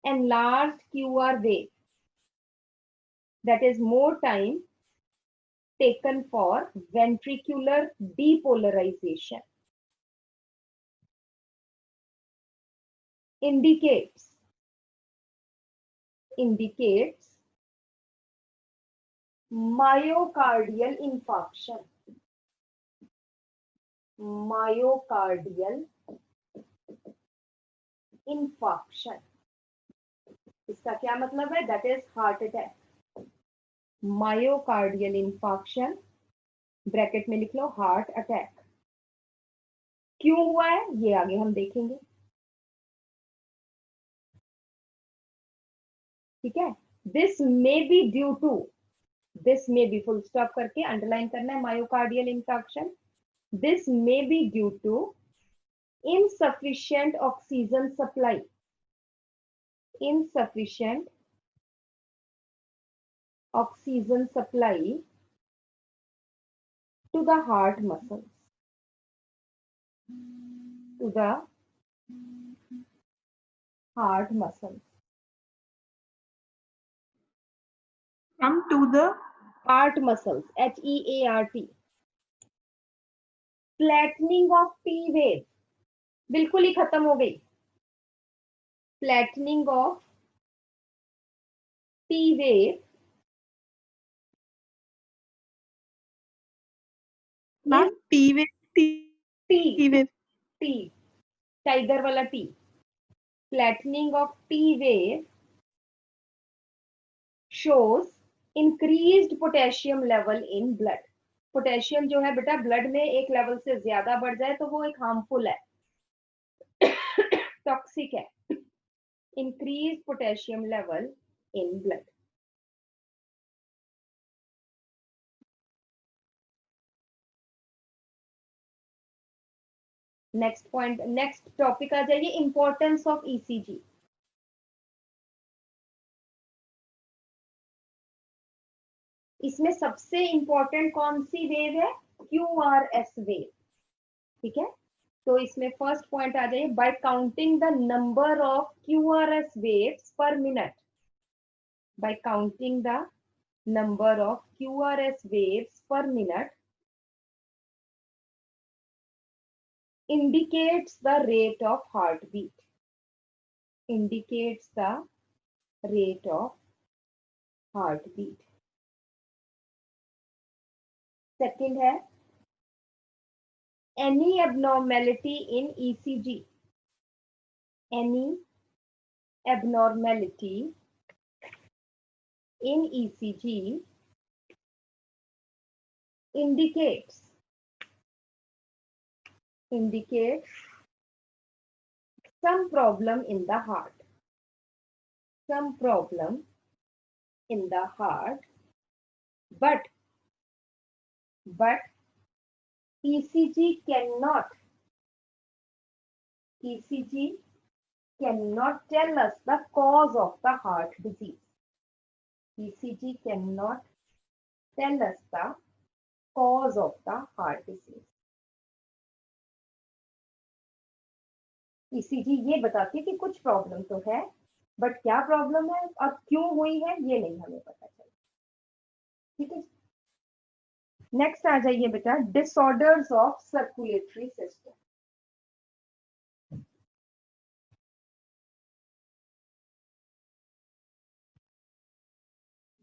Enlarged QR wave, that is more time taken for ventricular depolarization, indicates myocardial infarction. Myocardial infarction, इसका क्या मतलब है? That is heart attack. Myocardial infarction, bracket में लिख लो हार्ट अटैक. क्यों हुआ है ये आगे हम देखेंगे. ठीक है. This may be due to, this may be full stop करके अंडरलाइन करना है myocardial infarction. This may be due to insufficient oxygen supply. Insufficient oxygen supply to the heart muscles. To the heart muscles. Come to the Heart muscles. HEART. Flattening of T wave. बिल्कुल ही खत्म हो गई. Flattening of T wave. Ma'am T wave, T wave. T tiger वाला T. Flattening of T wave shows increased potassium level in blood. Potassium जो है बेटा ब्लड में एक लेवल से ज्यादा बढ़ जाए तो वो एक हार्मफुल है, टॉक्सिक है. Increase potassium level in blood. Next point, next topic आ जाइए, इंपॉर्टेंस ऑफ ECG. इसमें सबसे इंपॉर्टेंट कौन सी वेव है? QRS wave. ठीक है. तो इसमें फर्स्ट पॉइंट आ जाइए, by counting the number of QRS waves per minute. By counting the number of QRS waves per minute indicates the rate of heartbeat. Indicates the rate of heartbeat. Second है any abnormality in ECG. Any abnormality in ECG indicates some problem in the heart. Some problem in the heart, but ECG cannot tell us the cause of the heart disease. ECG cannot tell us the cause of the heart disease. ECG ये बताती है कि कुछ प्रॉब्लम तो है, बट क्या प्रॉब्लम है, अब क्यों हुई है, ये नहीं हमें पता चला। ठीक है, नेक्स्ट आ जाइए बेटा, disorders of circulatory system.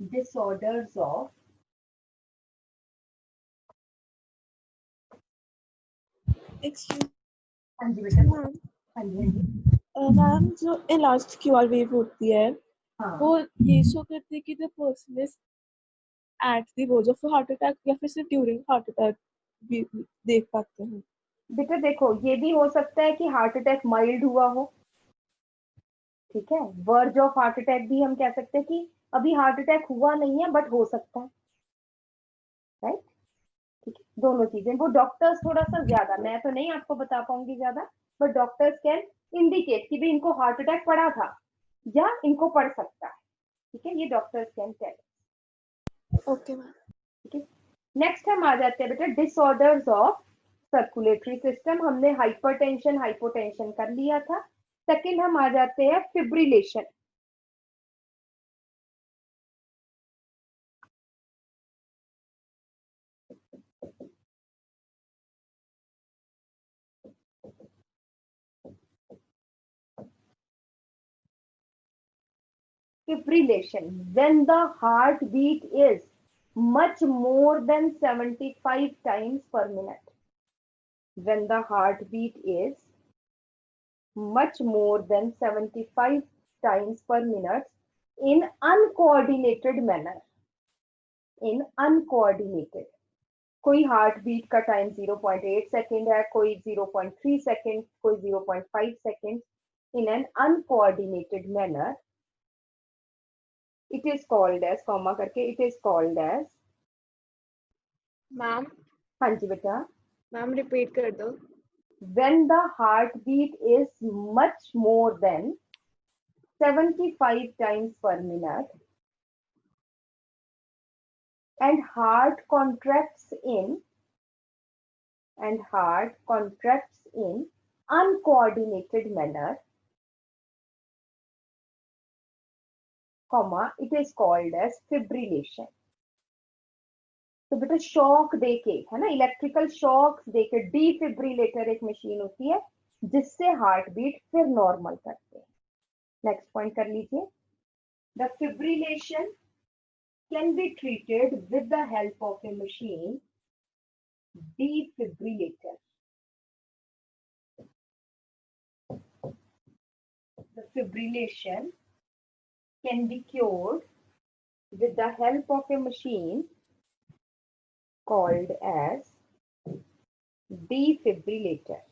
Disorders of, excuse हाँ जी बेटा, मैम, हाँ जी हाँ जी, मैम जो इलास्टिक क्यूआर वेव होती है हाँ वो ये शो करती है कि the person is at the verge of heart attack या फिर सिर्फ ड्यूरिंग हार्ट अटैक भी देख पाते हैं। बेटा देखो, ये भी हो सकता है कि हार्ट अटैक माइल्ड हुआ हो, ठीक है, वर्ज ऑफ हार्ट अटैक भी हम कह सकते हैं कि अभी हार्ट अटैक हुआ नहीं है बट हो सकता है, राइट। ठीक है, दोनों चीजें, वो डॉक्टर्स थोड़ा सा ज्यादा, मैं तो नहीं आपको बता पाऊंगी ज्यादा, बट डॉक्टर्स कैन इंडिकेट कि भी इनको हार्ट अटैक पड़ा था या इनको पड़ सकता है, ठीक है, ये doctors can tell. Okay ma'am. ठीक है, नेक्स्ट हम आ जाते हैं बेटा डिसऑर्डर्स ऑफ सर्कुलेटरी सिस्टम। हमने हाइपरटेंशन हाइपोटेंशन कर लिया था। सेकंड हम आ जाते हैं fibrillation. Fibrillation, when the heartbeat is much more than 75 times per minute. When the heartbeat is much more than 75 times per minute in uncoordinated manner. In uncoordinated, कोई हार्ट बीट का टाइम 0.8 सेकेंड है, कोई 0.3 सेकेंड, कोई 0.5 second, in an uncoordinated manner, it is called as, comma करके, it is called as, ma'am हाँ जी बेटा, मैम रिपीट कर दो। when the heartbeat is much more than 75 times per minute and heart contracts in uncoordinated manner, comma, it is called as fibrillation. तो बेटा शॉक देके, है ना, इलेक्ट्रिकल शॉक देके, डिफिब्रिलेटर एक मशीन होती है जिससे हार्ट बीट फिर नॉर्मल करते हैं। नेक्स्ट पॉइंट कर लीजिए, the fibrillation can be treated with the help of a machine, defibrillator. The fibrillation can be cured with the help of a machine called as defibrillator.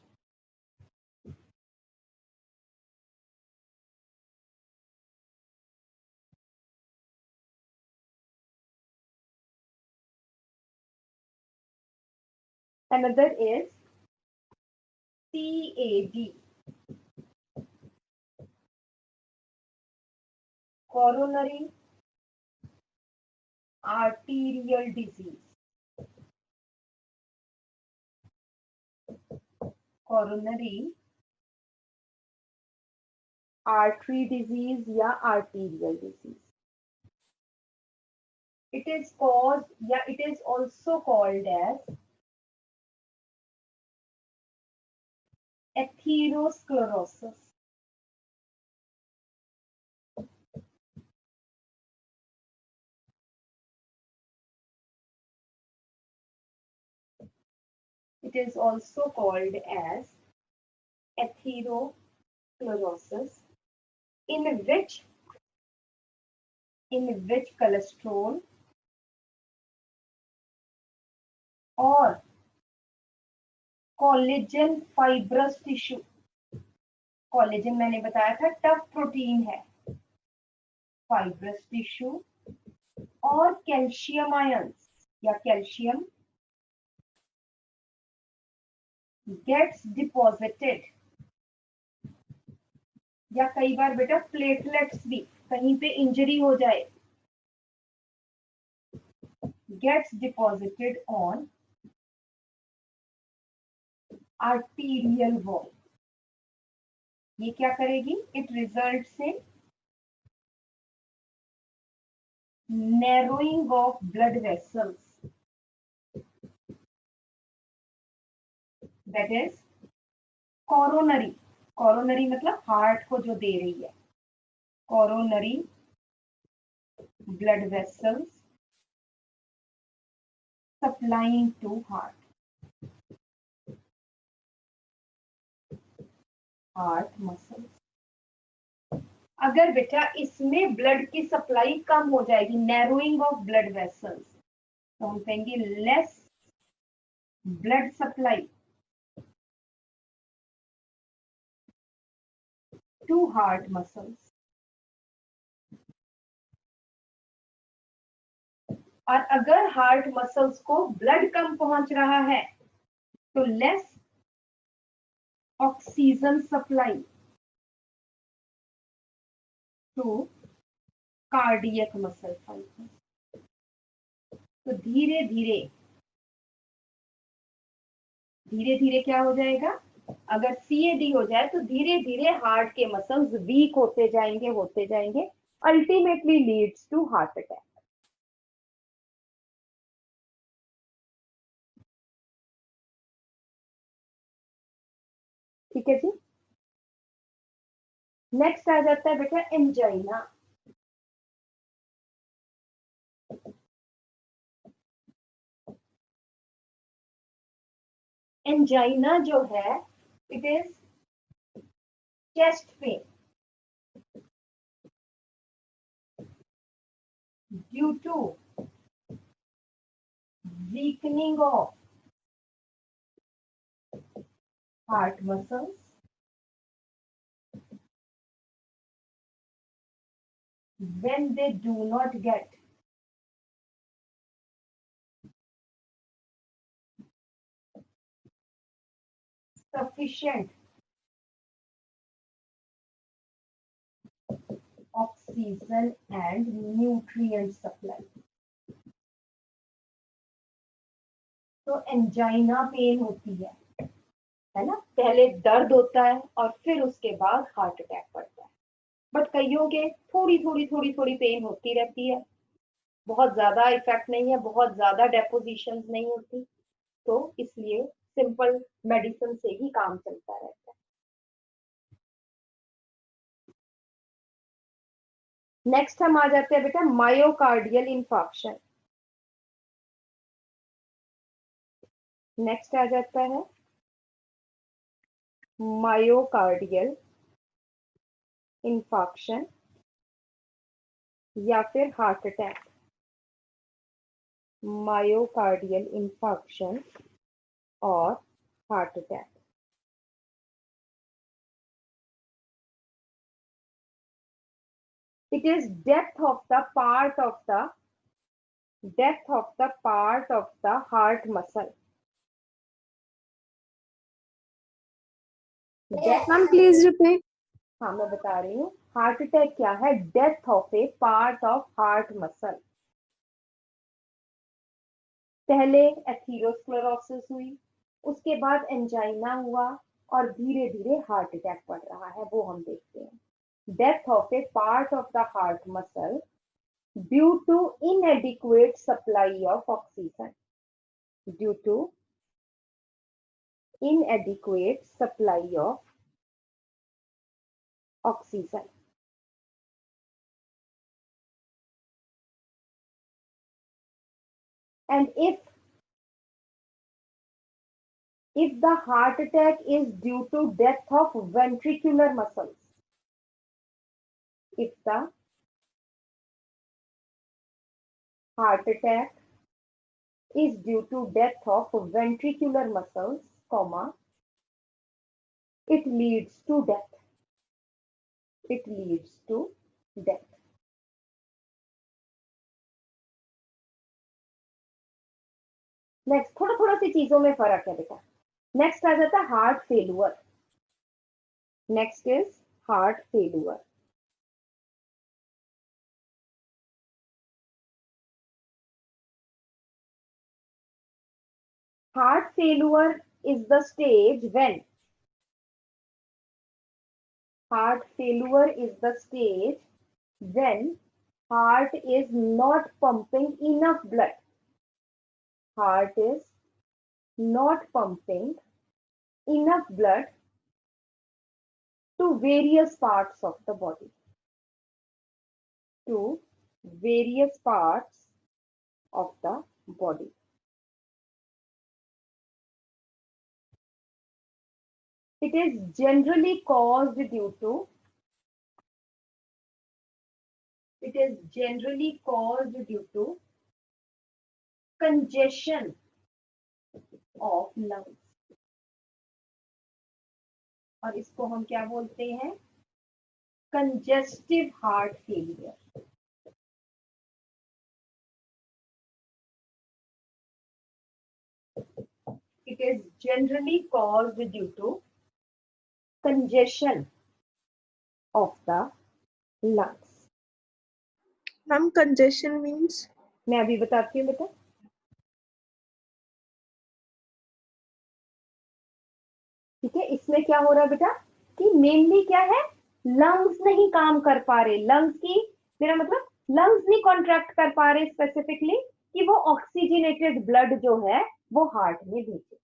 Another is CAD, coronary arterial disease. Coronary artery disease या arterial disease. It is caused, yeah, it is also called as atherosclerosis. It is also called as atherosclerosis, in which cholesterol or collagen fibrous tissue, collagen मैंने बताया था टफ प्रोटीन है, fibrous tissue और कैल्शियम आयंस या कैल्शियम gets deposited, या कई बार बेटा प्लेटलेट्स भी, कहीं पे इंजरी हो जाए gets deposited on arterial wall. ये क्या करेगी? It results in narrowing of blood vessels, that is coronary. Coronary मतलब हार्ट को जो दे रही है, coronary blood vessels supplying to heart. Heart muscles. अगर बेटा इसमें ब्लड की सप्लाई कम हो जाएगी, नैरोइंग ऑफ ब्लड वेसल्स, तो हम कहेंगे less blood supply to heart muscles. और अगर हार्ट मसल्स को ब्लड कम पहुंच रहा है तो less oxygen supply to cardiac muscle fibre. तो धीरे धीरे क्या हो जाएगा? अगर CAD हो जाए तो धीरे धीरे हार्ट के मसल्स वीक होते जाएंगे, ultimately leads to heart attack. ठीक है जी. नेक्स्ट आ जाता है बेटा एंजाइना. एंजाइना जो है, it is chest pain due to weakening of heart muscles when they do not get sufficient oxygen and nutrient supply. तो एंजाइना पेन होती है ना? पहले दर्द होता है और फिर उसके बाद हार्ट अटैक पड़ता है. बट कईयों के थोड़ी पेन होती रहती है, बहुत ज्यादा इफेक्ट नहीं है, बहुत ज्यादा डेपोजिशन नहीं होती, तो इसलिए सिंपल मेडिसिन से ही काम चलता रहता है. नेक्स्ट हम आ जाते हैं बेटा मायोकार्डियल इंफार्क्शन. नेक्स्ट आ जाता है मायोकार्डियल इंफार्क्शन या फिर हार्ट अटैक. मायोकार्डियल इंफार्क्शन और heart attack. It is death of the part of the heart muscle. Ma'am please repeat. हाँ मैं बता रही हूँ. हार्ट अटैक क्या है? Death of a part of heart muscle. पहले एथेरोस्क्लेरोसिस हुई, उसके बाद एंजाइना हुआ और धीरे धीरे हार्ट अटैक पड़ रहा है, वो हम देखते हैं. Death of a part of the heart muscle due to inadequate supply of oxygen. Due to inadequate supply of oxygen. And if the heart attack is due to death of ventricular muscles, if the heart attack is due to death of ventricular muscles, comma, it leads to death. It leads to death. Next थोड़ा सी चीजों में फर्क है बेटा. नेक्स्ट आ जाता है heart failure. Next is heart failure. Heart failure is the stage when heart failure is the stage when heart is not pumping enough blood. Heart is not pumping enough blood to various parts of the body. To various parts of the body. It is generally caused due to congestion of lungs. और इसको हम क्या बोलते हैं? Congestive heart failure. It is generally caused due to congestion of the lungs. Ma'am, congestion means? मैं अभी बताती हूँ बेटा. ठीक है, इसमें क्या हो रहा है बेटा कि मेनली क्या है, लंग्स नहीं काम कर पा रहे. लंग्स की, मेरा मतलब लंग्स नहीं कॉन्ट्रैक्ट कर पा रहे स्पेसिफिकली कि वो ऑक्सीजनेटेड ब्लड जो है वो हार्ट में भेजे.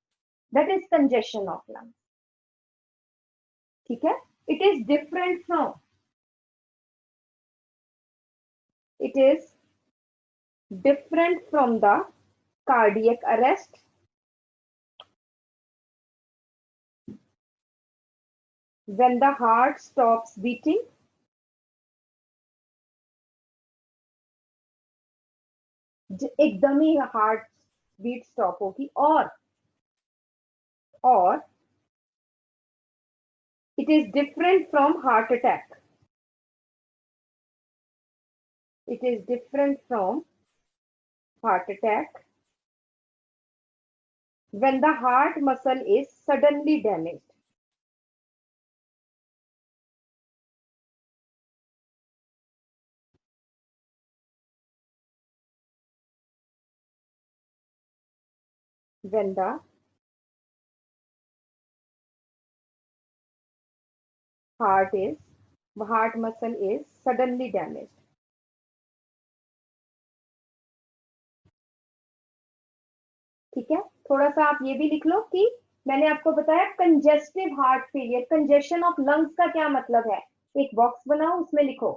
That is congestion of lungs. ठीक है, it is different from the cardiac arrest, when the heart stops beating, एकदम ही हार्ट बीट स्टॉप होगी, और it is different from heart attack. It is different from heart attack when the heart muscle is suddenly damaged. When the heart muscle is suddenly damaged. ठीक है, थोड़ा सा आप ये भी लिख लो कि मैंने आपको बताया congestive heart failure. Congestion of lungs का क्या मतलब है? एक बॉक्स बनाओ, उसमें लिखो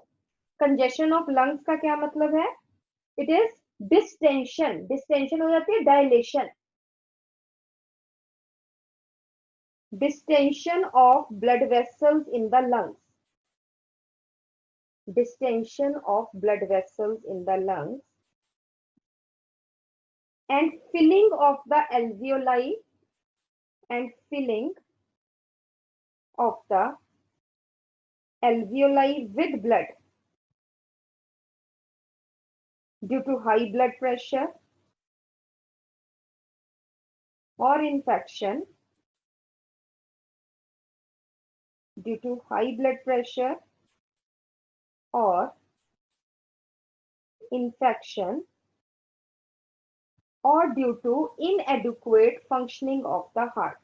कंजेशन ऑफ लंग्स का क्या मतलब है. It is distension. डिस्टेंशन हो जाती है dilation. Distension of blood vessels in the lungs. Distension of blood vessels in the lungs and filling of the alveoli with blood due to high blood pressure or infection, due to high blood pressure or infection, or due to inadequate functioning of the heart.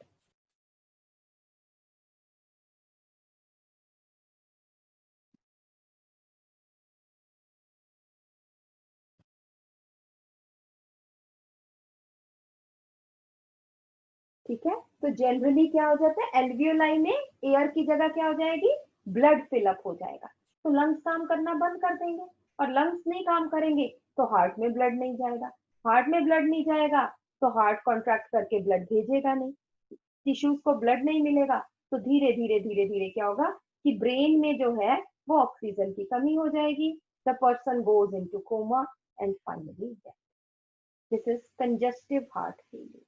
ठीक है, तो जनरली क्या हो जाता है, एल्वियोलाई में एयर की जगह क्या हो जाएगी, ब्लड फिलअप हो जाएगा. तो लंग्स काम करना बंद कर देंगे, और लंग्स नहीं काम करेंगे तो हार्ट में ब्लड नहीं जाएगा. हार्ट में ब्लड नहीं जाएगा तो हार्ट कॉन्ट्रैक्ट करके ब्लड भेजेगा नहीं, टिश्यूज को ब्लड नहीं मिलेगा, तो धीरे धीरे धीरे धीरे क्या होगा कि ब्रेन में जो है वो ऑक्सीजन की कमी हो जाएगी. The person goes into coma and finally death. This is congestive heart failure.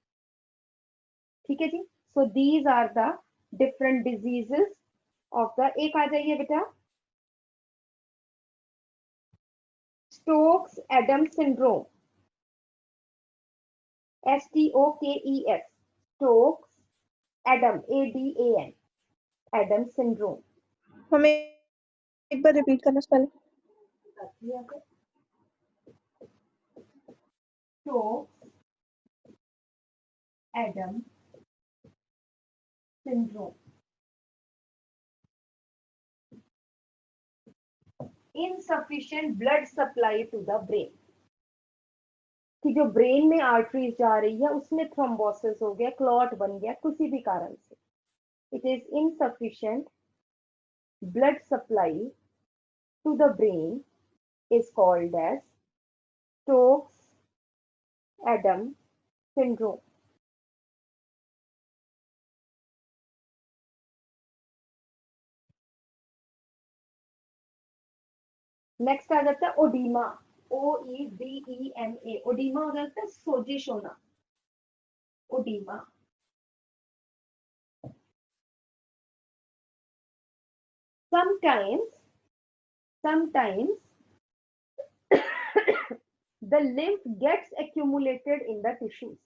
ठीक है जी. So these are the different diseases of the. एक आ जाइए बेटा, Stokes Adam syndrome. STOKES, Stokes Adam, ADAN, Adam syndrome. हमें एक बार रिपीट करना पहले. Stokes Adam syndrome. Insufficient blood supply to the brain. कि जो ब्रेन में आर्टरीज जा रही है उसमें थ्रोम्बोसिस हो गया, क्लॉट बन गया किसी भी कारण से. It is insufficient blood supply to the brain is called as Stokes-Adam syndrome. Next आ जाता है ओडीमा. OEDEMA. ओडीमा हो जाता है सोजिश होना. ओडीमा. Sometimes the lymph gets accumulated in the tissues.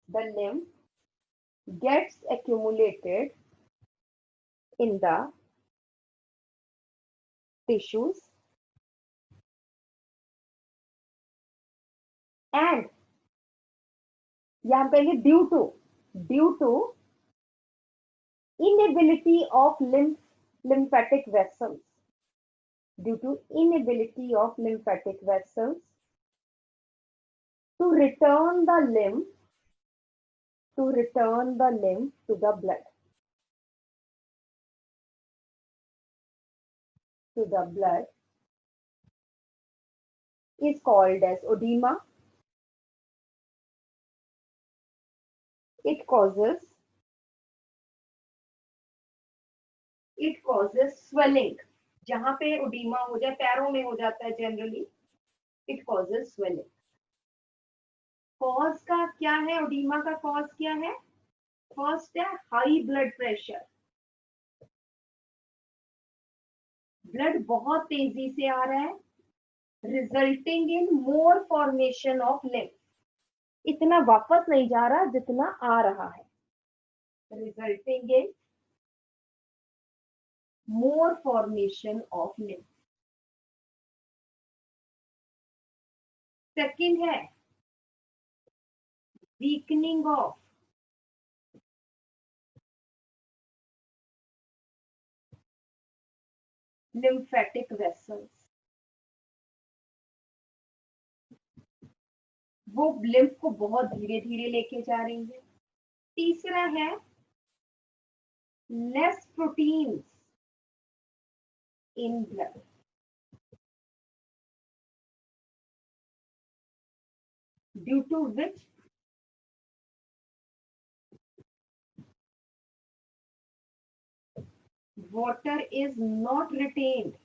The lymph gets accumulated in the tissues and यहाँ पे due to inability of lymphatic vessels. Due to inability of lymphatic vessels to return the lymph to the blood. To the blood is called as edema. It causes swelling. जहां पे ओडीमा हो जाए, पैरों में हो जाता है generally, it causes swelling. Cause का क्या है? ओडीमा का कॉज क्या है? फर्स्ट है हाई ब्लड प्रेशर. ब्लड बहुत तेजी से आ रहा है, resulting in more formation of lymph. इतना वापस नहीं जा रहा जितना आ रहा है, resulting in more formation of lymph. Second है weakening of lymphatic vessels. वो lymph को बहुत धीरे धीरे लेके जा रही है. तीसरा है less proteins in blood. Due to which water is not retained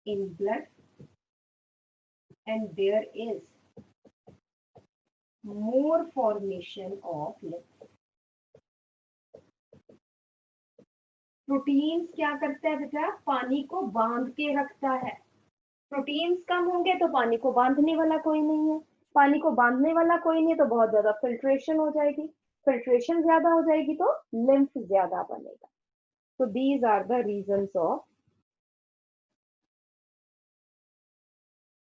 in blood and there is more formation of lymph. Proteins क्या करता है बेटा? पानी को बांध के रखता है. प्रोटीन्स कम होंगे तो पानी को बांधने वाला कोई नहीं है. पानी को बांधने वाला कोई नहीं तो बहुत ज्यादा फिल्ट्रेशन हो जाएगी. फिल्ट्रेशन ज्यादा हो जाएगी तो लिम्फ ज्यादा बनेगा. तो these are the reasons of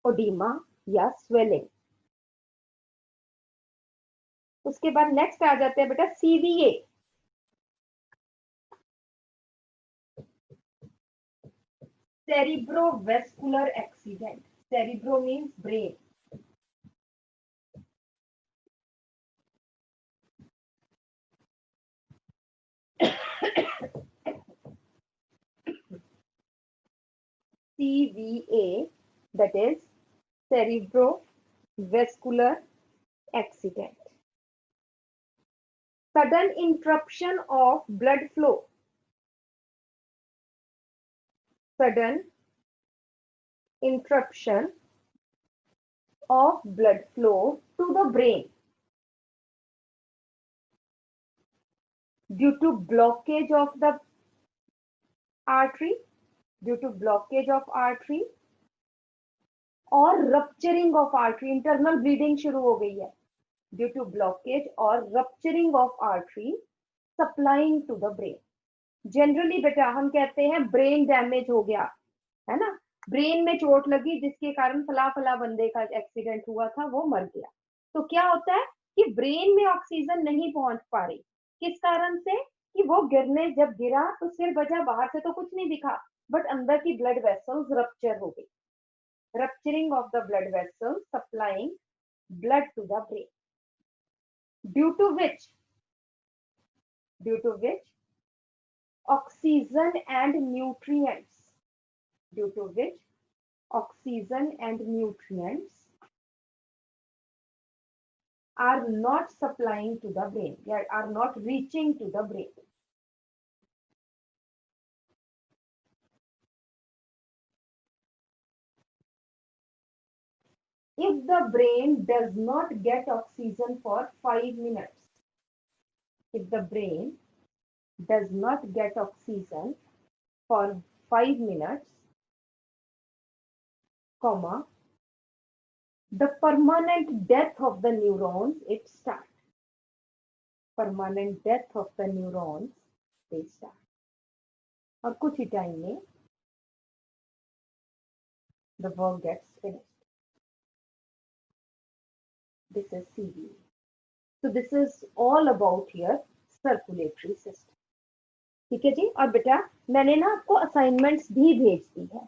oedema या स्वेलिंग. उसके बाद नेक्स्ट आ जाते हैं बेटा CVA. Cerebrovascular accident. Cerebro means brain. CVA, that is cerebrovascular accident. Sudden interruption of blood flow. Sudden interruption of blood flow to the brain due to blockage of the artery, or rupturing of artery. Internal bleeding शुरू हो गई है due to blockage or rupturing of artery supplying to the brain. Generally बेटा हम कहते हैं ब्रेन डैमेज हो गया है ना, ब्रेन में चोट लगी जिसके कारण फला फला बंदे का एक्सीडेंट हुआ था, वो मर गया। तो क्या होता है कि ब्रेन में ऑक्सीजन नहीं पहुंच पा रही, किस कारण से? कि वो गिरने जब गिरा तो सिर बजा, बाहर से तो कुछ नहीं दिखा, बट अंदर की ब्लड वेसल्स रप्चर हो गई, rupturing of the blood vessels supplying blood to the brain, due to which oxygen and nutrients due to which oxygen and nutrients are not supplying to the brain, they are not reaching to the brain. If the brain does not get oxygen for 5 minutes, if the brain does not get oxygen for 5 minutes, comma, the permanent death of the neurons, it starts. Permanent death of the neurons, they start. और कुछ ही टाइम में the work gets finished. This is CVA. So this is all about your circulatory system. ठीक है जी। और बेटा मैंने ना आपको असाइनमेंट्स भी भेज दी है,